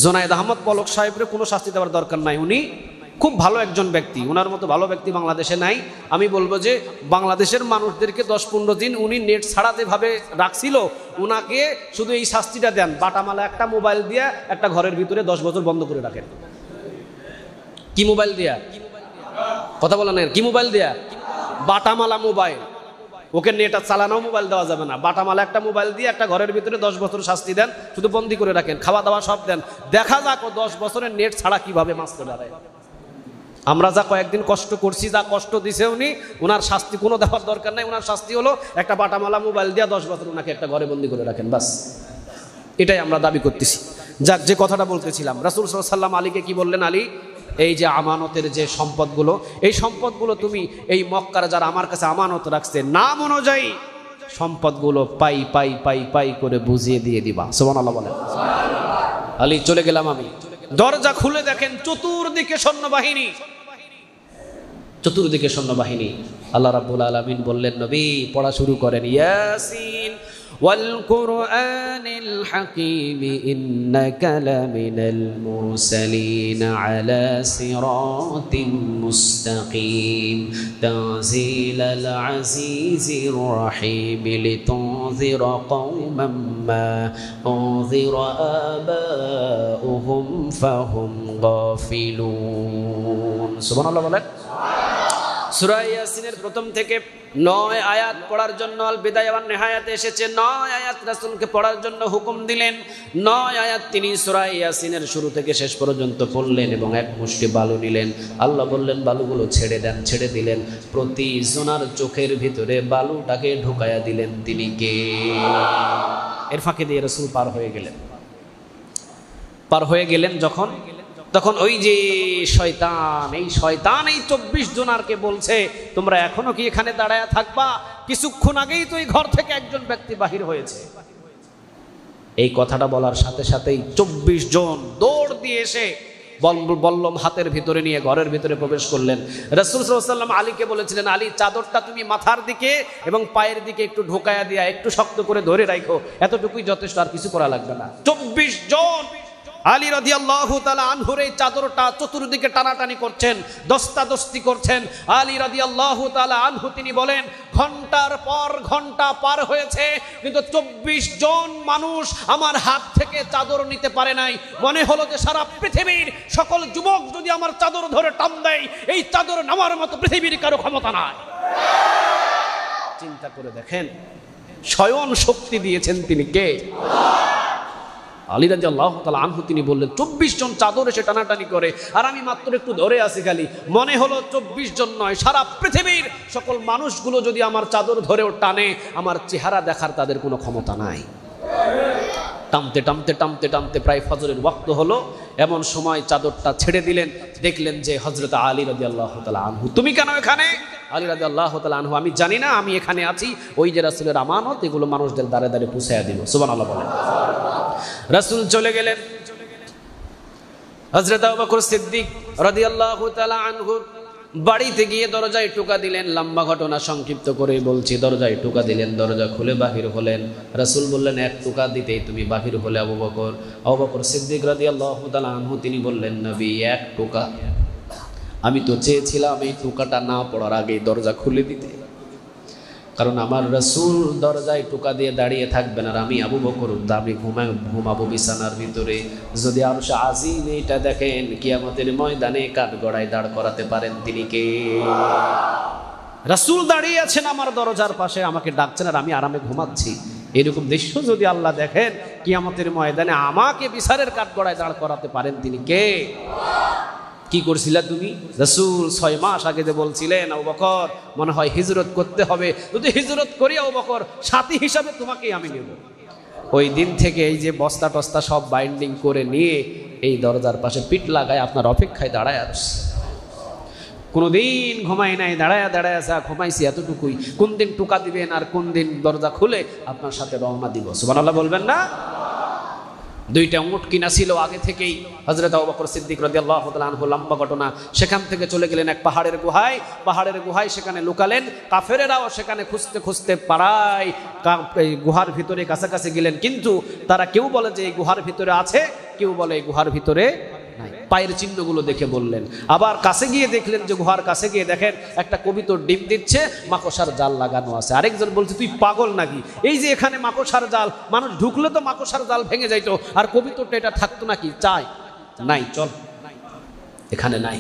জোনায়েদ আহমদ পলক সাহেবের কোনো শাস্তি দেওয়ার দরকার নাই। উনি খুব ভালো একজন ব্যক্তি, ওনার মতো ভালো ব্যক্তি বাংলাদেশে নাই। আমি বলবো যে বাংলাদেশের মানুষদেরকে ১০-১৫ দিন উনি নেট ছাড়া যেভাবে রাখছিল, ওনাকে শুধু এই শাস্তিটা দেন, বাটামালা একটা মোবাইল দিয়ে একটা ঘরের ভিতরে 10 বছর বন্ধ করে রাখেন। কি মোবাইল দিয়া? কথা বলা নাই, কি মোবাইল দিয়া? বাটামালা মোবাইল। ওকে নেট চালানো মোবাইল দেওয়া যাবে না, বাটামালা একটা মোবাইল দিয়ে একটা ঘরের ভিতরে 10 বছর শাস্তি দেন, শুধু বন্দি করে রাখেন, খাওয়া দাওয়া সব দেন, দেখা যাক ও 10 বছরের নেট ছাড়া কিভাবে বাঁচতে পারে। আমরা যা কয়েকদিন কষ্ট করছি, যা কষ্ট দিছে উনি, ওনার শাস্তি কোনো দেওয়ার দরকার নাই। ওনার শাস্তি হলো একটা বাটামালা মোবাইল দিয়ে 10 বছর ওনাকে একটা ঘরে বন্দি করে রাখেন, বাস। এটাই আমরা দাবি করতেছি। যাক, যে কথাটা বলতেছিলাম, রাসূল সাল্লাল্লাহু আলাইহি ওয়াসাল্লাম আলীকে কি বললেন? আলী, এই যে আমানতের যে সম্পদগুলো, এই সম্পদগুলো তুমি এই মক্কার যারা আমার কাছে আমানত রাখছে, নাম অনুযায়ী সম্পদগুলো পাই পাই পাই পাই করে বুঝিয়ে দিয়ে দিবা। সুবহানাল্লাহ বলেন। আলী, চলে গেলাম আমি। দরজা খুলে দেখেন চতুর্দিকে সৈন্যবাহিনী, চতুর্দিকে সৈন্যবাহিনী। আল্লাহ রাব্বুল আলামিন বললেন, নবী পড়া শুরু করেন, ইয়াসিন والقرآن الحكيم إنك لمن المرسلين على صراط مستقيم تنزيل العزيز الرحيم لتنذر قوما ما أنذر آباؤهم فهم غافلون سبحان الله বলেন। সূরা ইয়াসিনের প্রথম থেকে 9 আয়াত পড়ার জন্য আল বিদায়া ওয়ান নিহায়াতে এসেছে। 9 আয়াত রাসূলকে পড়ার জন্য হুকুম দিলেন। 9 আয়াত তিনি সূরা ইয়াসিনের শুরু থেকে শেষ পর্যন্ত পড়লেন এবং এক মুষ্টি বালু নিলেন। আল্লাহ বললেন, বালুগুলো ছেড়ে দেন। ছেড়ে দিলেন, প্রতি জনার চোখের ভিতরে বালুটাকে ঢুকায়া দিলেন তিনি কে? এর ফাঁকে দিয়ে রাসূল পার হয়ে গেলেন যখন, তখন ওই যে শয়তান, এই 24 জনারকে বলছে, তোমরা এখনো কি এখানে দাঁড়ায় থাকবা? কিছুক্ষণ আগেই তো এই ঘর থেকে একজন ব্যক্তি বাহির হয়েছে। এই কথাটা বলার সাথে সাথেই 24 জন দৌড় দিয়ে এসে বল্লম হাতের ভিতরে নিয়ে ঘরের ভিতরে প্রবেশ করলেন। রাসূল সাল্লাল্লাহু আলাইহি ওয়াসাল্লাম আলীকে বলেছিলেন, আলী, চাদরটা তুমি মাথার দিকে এবং পায়ের দিকে একটু ঢোকায়া দিয়া একটু শক্ত করে ধরে রাখো, এতটুকুই যথেষ্ট, আর কিছু করা লাগবে না। 24 জন আলী রাদিয়াল্লাহু তাআলা আনহুর এই চাদরটা চতুর্দিকে টানাটানি করছেন, দস্তাদস্তি করছেন। আলী রাদিয়াল্লাহু তাআলা আনহু তিনি বলেন, ঘন্টার পর ঘন্টা পার হয়েছে, কিন্তু 24 জন মানুষ আমার হাত থেকে চাদর নিতে পারে নাই। মনে হলো যে সারা পৃথিবীর সকল যুবক যদি আমার চাদর ধরে টান দেয়, এই চাদর নামার মতো পৃথিবীর কারো ক্ষমতা নাই। চিন্তা করে দেখেন, স্বয়ং শক্তি দিয়েছেন তিনি কে? আলী রাদিয়াল্লাহু তাআলা আনহু তিনি বললেন, 24 জন চাদর এসে টানাটানি করে, আর আমি মাত্র একটু ধরে আছি খালি। মনে হলো 24 জন নয়, সারা পৃথিবীর সকল মানুষগুলো যদি আমার চাদর ধরেও টানে, আমার চেহারা দেখার তাদের কোনো ক্ষমতা নাই। টানতে টানতে টানতে টানতে প্রায় ফজরের ওয়াক্ত হলো। এমন সময় চাদরটা ছেড়ে দিলেন, দেখলেন যে হযরত আলী রাদিয়াল্লাহু তাআলা আনহু। তুমি কেন এখানে? আলী রাদিয়াল্লাহু তাআলা আনহু, আমি জানি না, আমি এখানে আছি ওই যে রাসূলের আমানত, এগুলো মানুষদের দ্বারে দ্বারে পৌঁছায়া দিব। সুবহানাল্লাহ বলেন। রাসূল চলে গেলেন। হযরত আবু বকর সিদ্দিক রাদিয়াল্লাহু তাআলা আনহু বাড়িতে গিয়ে দরজায় টোকা দিলেন। লম্বা ঘটনা সংক্ষিপ্ত করে বলছি। দরজায় টোকা দিলেন, দরজা খুলে বাহির হলেন। রাসূল বললেন, এক টোকা দিতেই তুমি বাহির হলে আবু বকর সিদ্দিক রাদিয়াল্লাহু তাআলা আনহু তিনি বললেন, নবী এক টোকা, আমি তো চেয়েছিলাম এই টোকাটা না পড়ার আগেই দরজা খুলে দিতে, কারণ আমার রাসূল দরজায় টোকা দিয়ে দাঁড়িয়ে থাকবেন আর আমি আবু বকর দামি ঘুমাবো বিছানার ভিতরে। যদি আরশে আজিম এটা দেখেন, কিয়ামতের ময়দানে কাঠগড়ায় দাঁড় করাতে পারেন তিনি কে? রাসূল দাঁড়িয়ে আছেন আমার দরজার পাশে, আমাকে ডাকছেন আর আমি আরামে ঘুমাচ্ছি। এরকম দৃশ্য যদি আল্লাহ দেখেন কিয়ামতের ময়দানে, আমাকে বিচারের কাঠগড়ায় দাঁড় করাতে পারেন তিনি কে? কি করছিলা তুমি? রাসূল 6 মাস আগে যে বলছিলেন আবু বকর মনে হয় হিজরত করতে হবে, যদি হিজরত করি আবু বকর সাথী হিসাবে তোমাকেই আমি নেব। ওই দিন থেকে এই যে বস্তা টস্তা সব বাইন্ডিং করে নিয়ে এই দরজার পাশে পিঠ লাগায় আপনার অপেক্ষায় দাঁড়ায় আসছে। কোনোদিন ঘুমাই নাই, দাঁড়ায় আসা ঘুমাইছি এতটুকুই। কোন দিন টোকা দিবেন আর কোন দিন দরজা খুলে আপনার সাথে রওনা দিব। সুবহানাল্লাহ বলবেন না? দুইটা উট কিনা ছিল আগে থেকেই হযরত আবু বকর সিদ্দিক রাদিয়াল্লাহু তাআলা আনহু। লম্বা ঘটনা। সেখান থেকে চলে গেলেন এক পাহাড়ের গুহায় সেখানে লুকালেন। কাফেরেরাও সেখানে খুঁজতে খুঁজতে পাড়ায় গুহার ভিতরে কাছাকাছি গেলেন, কিন্তু তারা কেউ বলে যে এই গুহার ভিতরে আছে, কেউ বলে এই গুহার ভিতরে নাই। পায়ের চিহ্নগুলো দেখে বললেন। আবার কাছে গিয়ে দেখলেন যে গুহার কাছে গিয়ে দেখেন একটা কবিতর ডিম দিচ্ছে, মাকড়সার জাল লাগানো আছে। আরেকজন বলছে, তুই পাগল নাকি? এই যে এখানে মাকড়সার জাল, মানুষ ঢুকলে তো মাকড়সার জাল ভেঙে যাইতো, আর কবিতরটা এটা থাকতো নাকি? চাই নাই, চল এখানে নাই।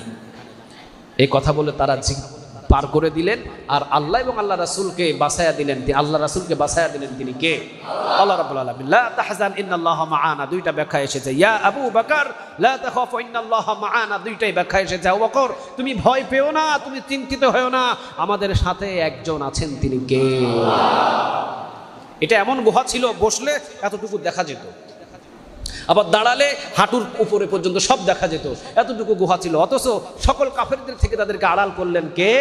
এই কথা বলে তারা পার করে দিলেন আর আল্লাহ এবং আল্লাহ রাসূলকে বাঁচায়া দিলেন। আল্লাহ রাসূলকে বাঁচায়া দিলেন তিনি কে? আল্লাহ রাব্বুল আলামিন। লা তাহজান ইন্নাল্লাহা মাআনা, দুইটা ব্যাখ্যা এসেছে। ইয়া আবু বকর লা তাখাফু ইন্নাল্লাহা মাআনা, দুইটাই ব্যাখ্যা এসেছে। আবু বকর তুমি ভয় পেও না, তুমি চিন্তিত হও না, আমাদের সাথে একজন আছেন, তিনি কে? এটা এমন গুহা ছিল বসলে এতটুকু দেখা যেত, আবার দাঁড়ালে হাঁটুর উপরে পর্যন্ত সব দেখা যেত, এতটুকু গুহা ছিল। অথচ সকল কাফেরদের থেকে তাদেরকে আড়াল করলেন কে?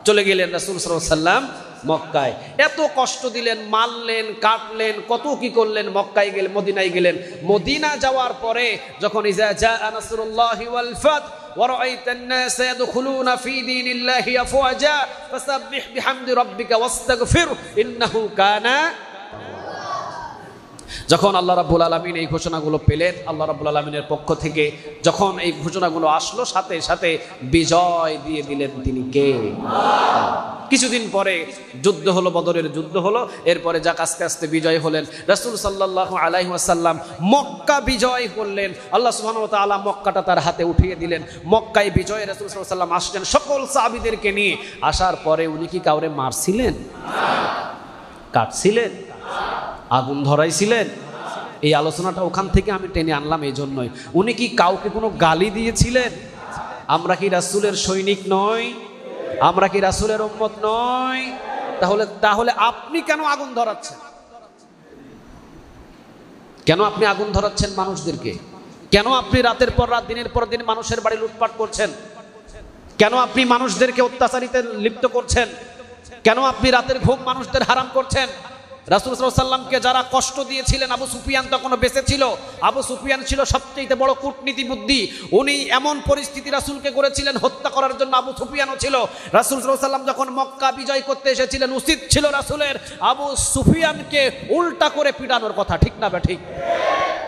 চলে গেলেন রাসূল সাল্লাল্লাহু আলাইহি ওয়াসাল্লাম মক্কায়। এত কষ্ট দিলেন, মারলেন, কাটলেন, কত কি করলেন। মক্কায় গেলেন, মদিনায় গেলেন। মদিনা যাওয়ার পরে যখন ইজা জাআ নাসরুল্লাহি ওয়াল ফাত ওয়া রাআইতান নাস ইয়াদখুলুনা ফি দীনিল্লাহি আফওয়াজা ফাসাব্বিহ বিহামদি রাব্বিকা ওয়াস্তাগফির ইন্নাহু কানা। যখন আল্লাহ রাব্বুল আলামিন এই ঘোষণাগুলো পেলেন আল্লাহ রাব্বুল আলামিনের পক্ষ থেকে, যখন এই ঘোষণাগুলো আসলো, সাথে সাথে বিজয় দিয়ে দিলেন তিনি কে? কিছুদিন পরে যুদ্ধ হলো, বদরের যুদ্ধ হলো। এরপরে যাক আস্তে আস্তে বিজয় হলেন। রাসূল সাল্লাল্লাহু আলাইহি ওয়াসাল্লাম মক্কা বিজয় করলেন। আল্লাহ সুবহানাহু ওয়া তাআলা মক্কাটা তার হাতে উঠিয়ে দিলেন। মক্কায় বিজয়ে রাসূল সাল্লাল্লাহু আলাইহি ওয়াসাল্লাম আসলেন সকল সাহাবীদেরকে নিয়ে। আসার পরে উনি কি কাউরে মারছিলেন? কাটছিলেন? আগুন ধরাইছিলেন? এই আলোচনাটা ওখান থেকে আমি টেনে আনলাম এই জন্যই। উনি কি কাউকে কোনো গালি দিয়েছিলেন? আমরা কি রাসূলের সৈনিক নই? আমরা কি রাসূলের উম্মত নই? তাহলে আপনি কেন আগুন ধরাচ্ছেন? কেন আপনি আগুন ধরাচ্ছেন মানুষদেরকে? কেন আপনি রাতের পর রাত, দিনের পর দিন মানুষের বাড়ি লুটপাট করছেন? কেন আপনি মানুষদেরকে অত্যাচারিতে লিপ্ত করছেন? কেন আপনি রাতের ঘুম মানুষদের হারাম করছেন? রাসূল সাল্লাল্লাহু আলাইহি ওয়াসাল্লামকে যারা কষ্ট দিয়েছিলেন, আবু সুফিয়ান তখনও বেঁচে ছিল। আবু সুফিয়ান ছিল সবচেয়ে বড় কূটনীতি বুদ্ধি। উনি এমন পরিস্থিতি রাসূলকে করেছিলেন হত্যা করার জন্য। আবু সুফিয়ানও ছিল। রাসূল সাল্লাল্লাহু আলাইহি ওয়াসাল্লাম যখন মক্কা বিজয় করতে এসেছিলেন, উচিত ছিল রাসূলের আবু সুফিয়ানকে উল্টা করে পিটানোর কথা, ঠিক না ঠিক?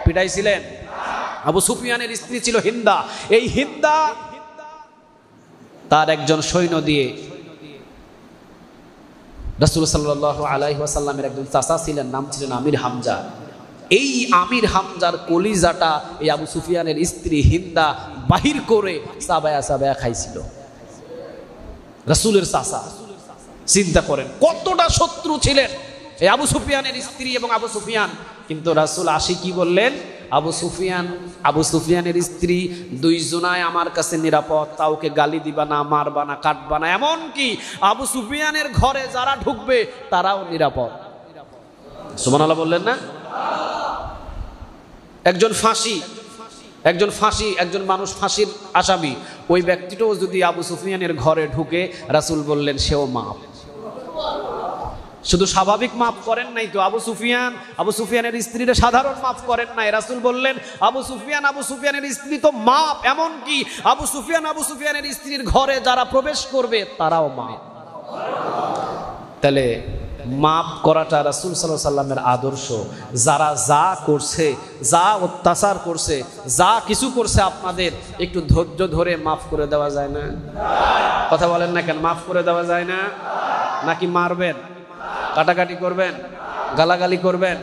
পিটাইছিলেন। আবু সুফিয়ানের স্ত্রী ছিল হিন্দা। এই হিন্দা তার একজন সৈন্য দিয়ে, রাসূল সাল্লাল্লাহু আলাইহি ওয়াসাল্লামের একজন চাচা ছিলেন, নাম ছিলেন আমির হামজা। এই আমির হামজার কলিজাটা এই আবু সুফিয়ানের স্ত্রী হিন্দা বাহির করে সাবায়া খাইছিল। রাসূলের চাচা, চিন্তা করেন কতটা শত্রু ছিলেন এই আবু সুফিয়ানের স্ত্রী এবং আবু সুফিয়ান। কিন্তু রাসূল আসি কি বললেন? আবু সুফিয়ানের স্ত্রী দুইজনায় আমার কাছে নিরাপদ, কাউকে গালি দিবা না, মারবা না, কাটবা না। এমনকি আবু সুফিয়ানের ঘরে যারা ঢুকবে তারাও নিরাপদ। সুবহানাল্লাহ বললেন না? একজন মানুষ ফাঁসির আসামি, ওই ব্যক্তিটাও যদি আবু সুফিয়ানের ঘরে ঢুকে, রাসূল বললেন সেও মাপ। শুধু স্বাভাবিক মাফ করেন নাই তো, আবু সুফিয়ানের স্ত্রীরা সাধারণ মাফ করেন নাই। রাসূল বললেন আবু সুফিয়ানের স্ত্রী তো মাফ, এমন কি আবু সুফিয়ানের স্ত্রীর ঘরে যারা প্রবেশ করবে তারাও মাফ। তাহলে মাফ করাটা রাসূল সাল্লাল্লাহু আলাইহি সাল্লামের আদর্শ। যারা যা করছে, যা অত্যাচার করছে, যা কিছু করছে আপনাদের, একটু ধৈর্য ধরে মাফ করে দেওয়া যায় না? কথা বলেন না কেন? মাফ করে দেওয়া যায় না? নাকি মারবেন, কাটাকাটি করবেন, গালাগালি করবেন?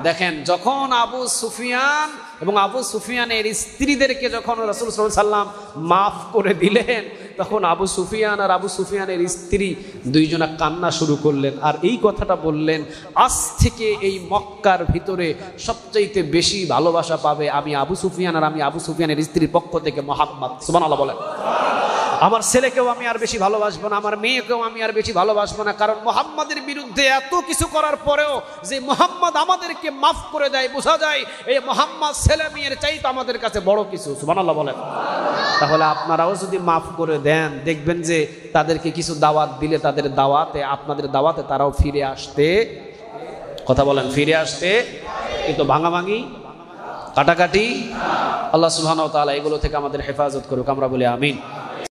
দেখেন, যখন আবু সুফিয়ান এবং আবু সুফিয়ানের স্ত্রীদেরকে যখন রাসূল সাল্লাল্লাহু আলাইহি সাল্লাম মাফ করে দিলেন, তখন আবু সুফিয়ান আর আবু সুফিয়ানের স্ত্রী দুইজনা কান্না শুরু করলেন। আর এই কথাটা বললেন, আজ থেকে এই মক্কার ভিতরে সবচাইতে বেশি ভালোবাসা পাবে আমি আবু সুফিয়ান আর আমি আবু সুফিয়ানের স্ত্রীর পক্ষ থেকে মুহাম্মদ। সুবহানাল্লাহ বলেন। আমার ছেলেকেও আমি আর বেশি ভালোবাসবো না, আমার মেয়েকেও আমি আর বেশি ভালোবাসবো না। কারণ মুহাম্মাদের বিরুদ্ধে এত কিছু করার পরেও যে মুহাম্মদ আমাদেরকে মাফ করে দেয়, বোঝা যায় এই মুহাম্মদ ছেলে মেয়ের চাইতে আমাদের কাছে বড় কিছু। সুবহানাল্লাহ বলেন। তাহলে আপনারাও যদি মাফ করে দেন, দেখবেন যে তাদেরকে কিছু দাওয়াত দিলে তাদের দাওয়াতে, আপনাদের দাওয়াতে তারাও ফিরে আসতে, কথা বলেন, ফিরে আসতে, কিন্তু ভাঙাভাঙি, কাটাকাটি, আল্লাহ সুবহানাহু ওয়া তাআলা এগুলো থেকে আমাদের হেফাজত করুক। আমরা বলি আমিন।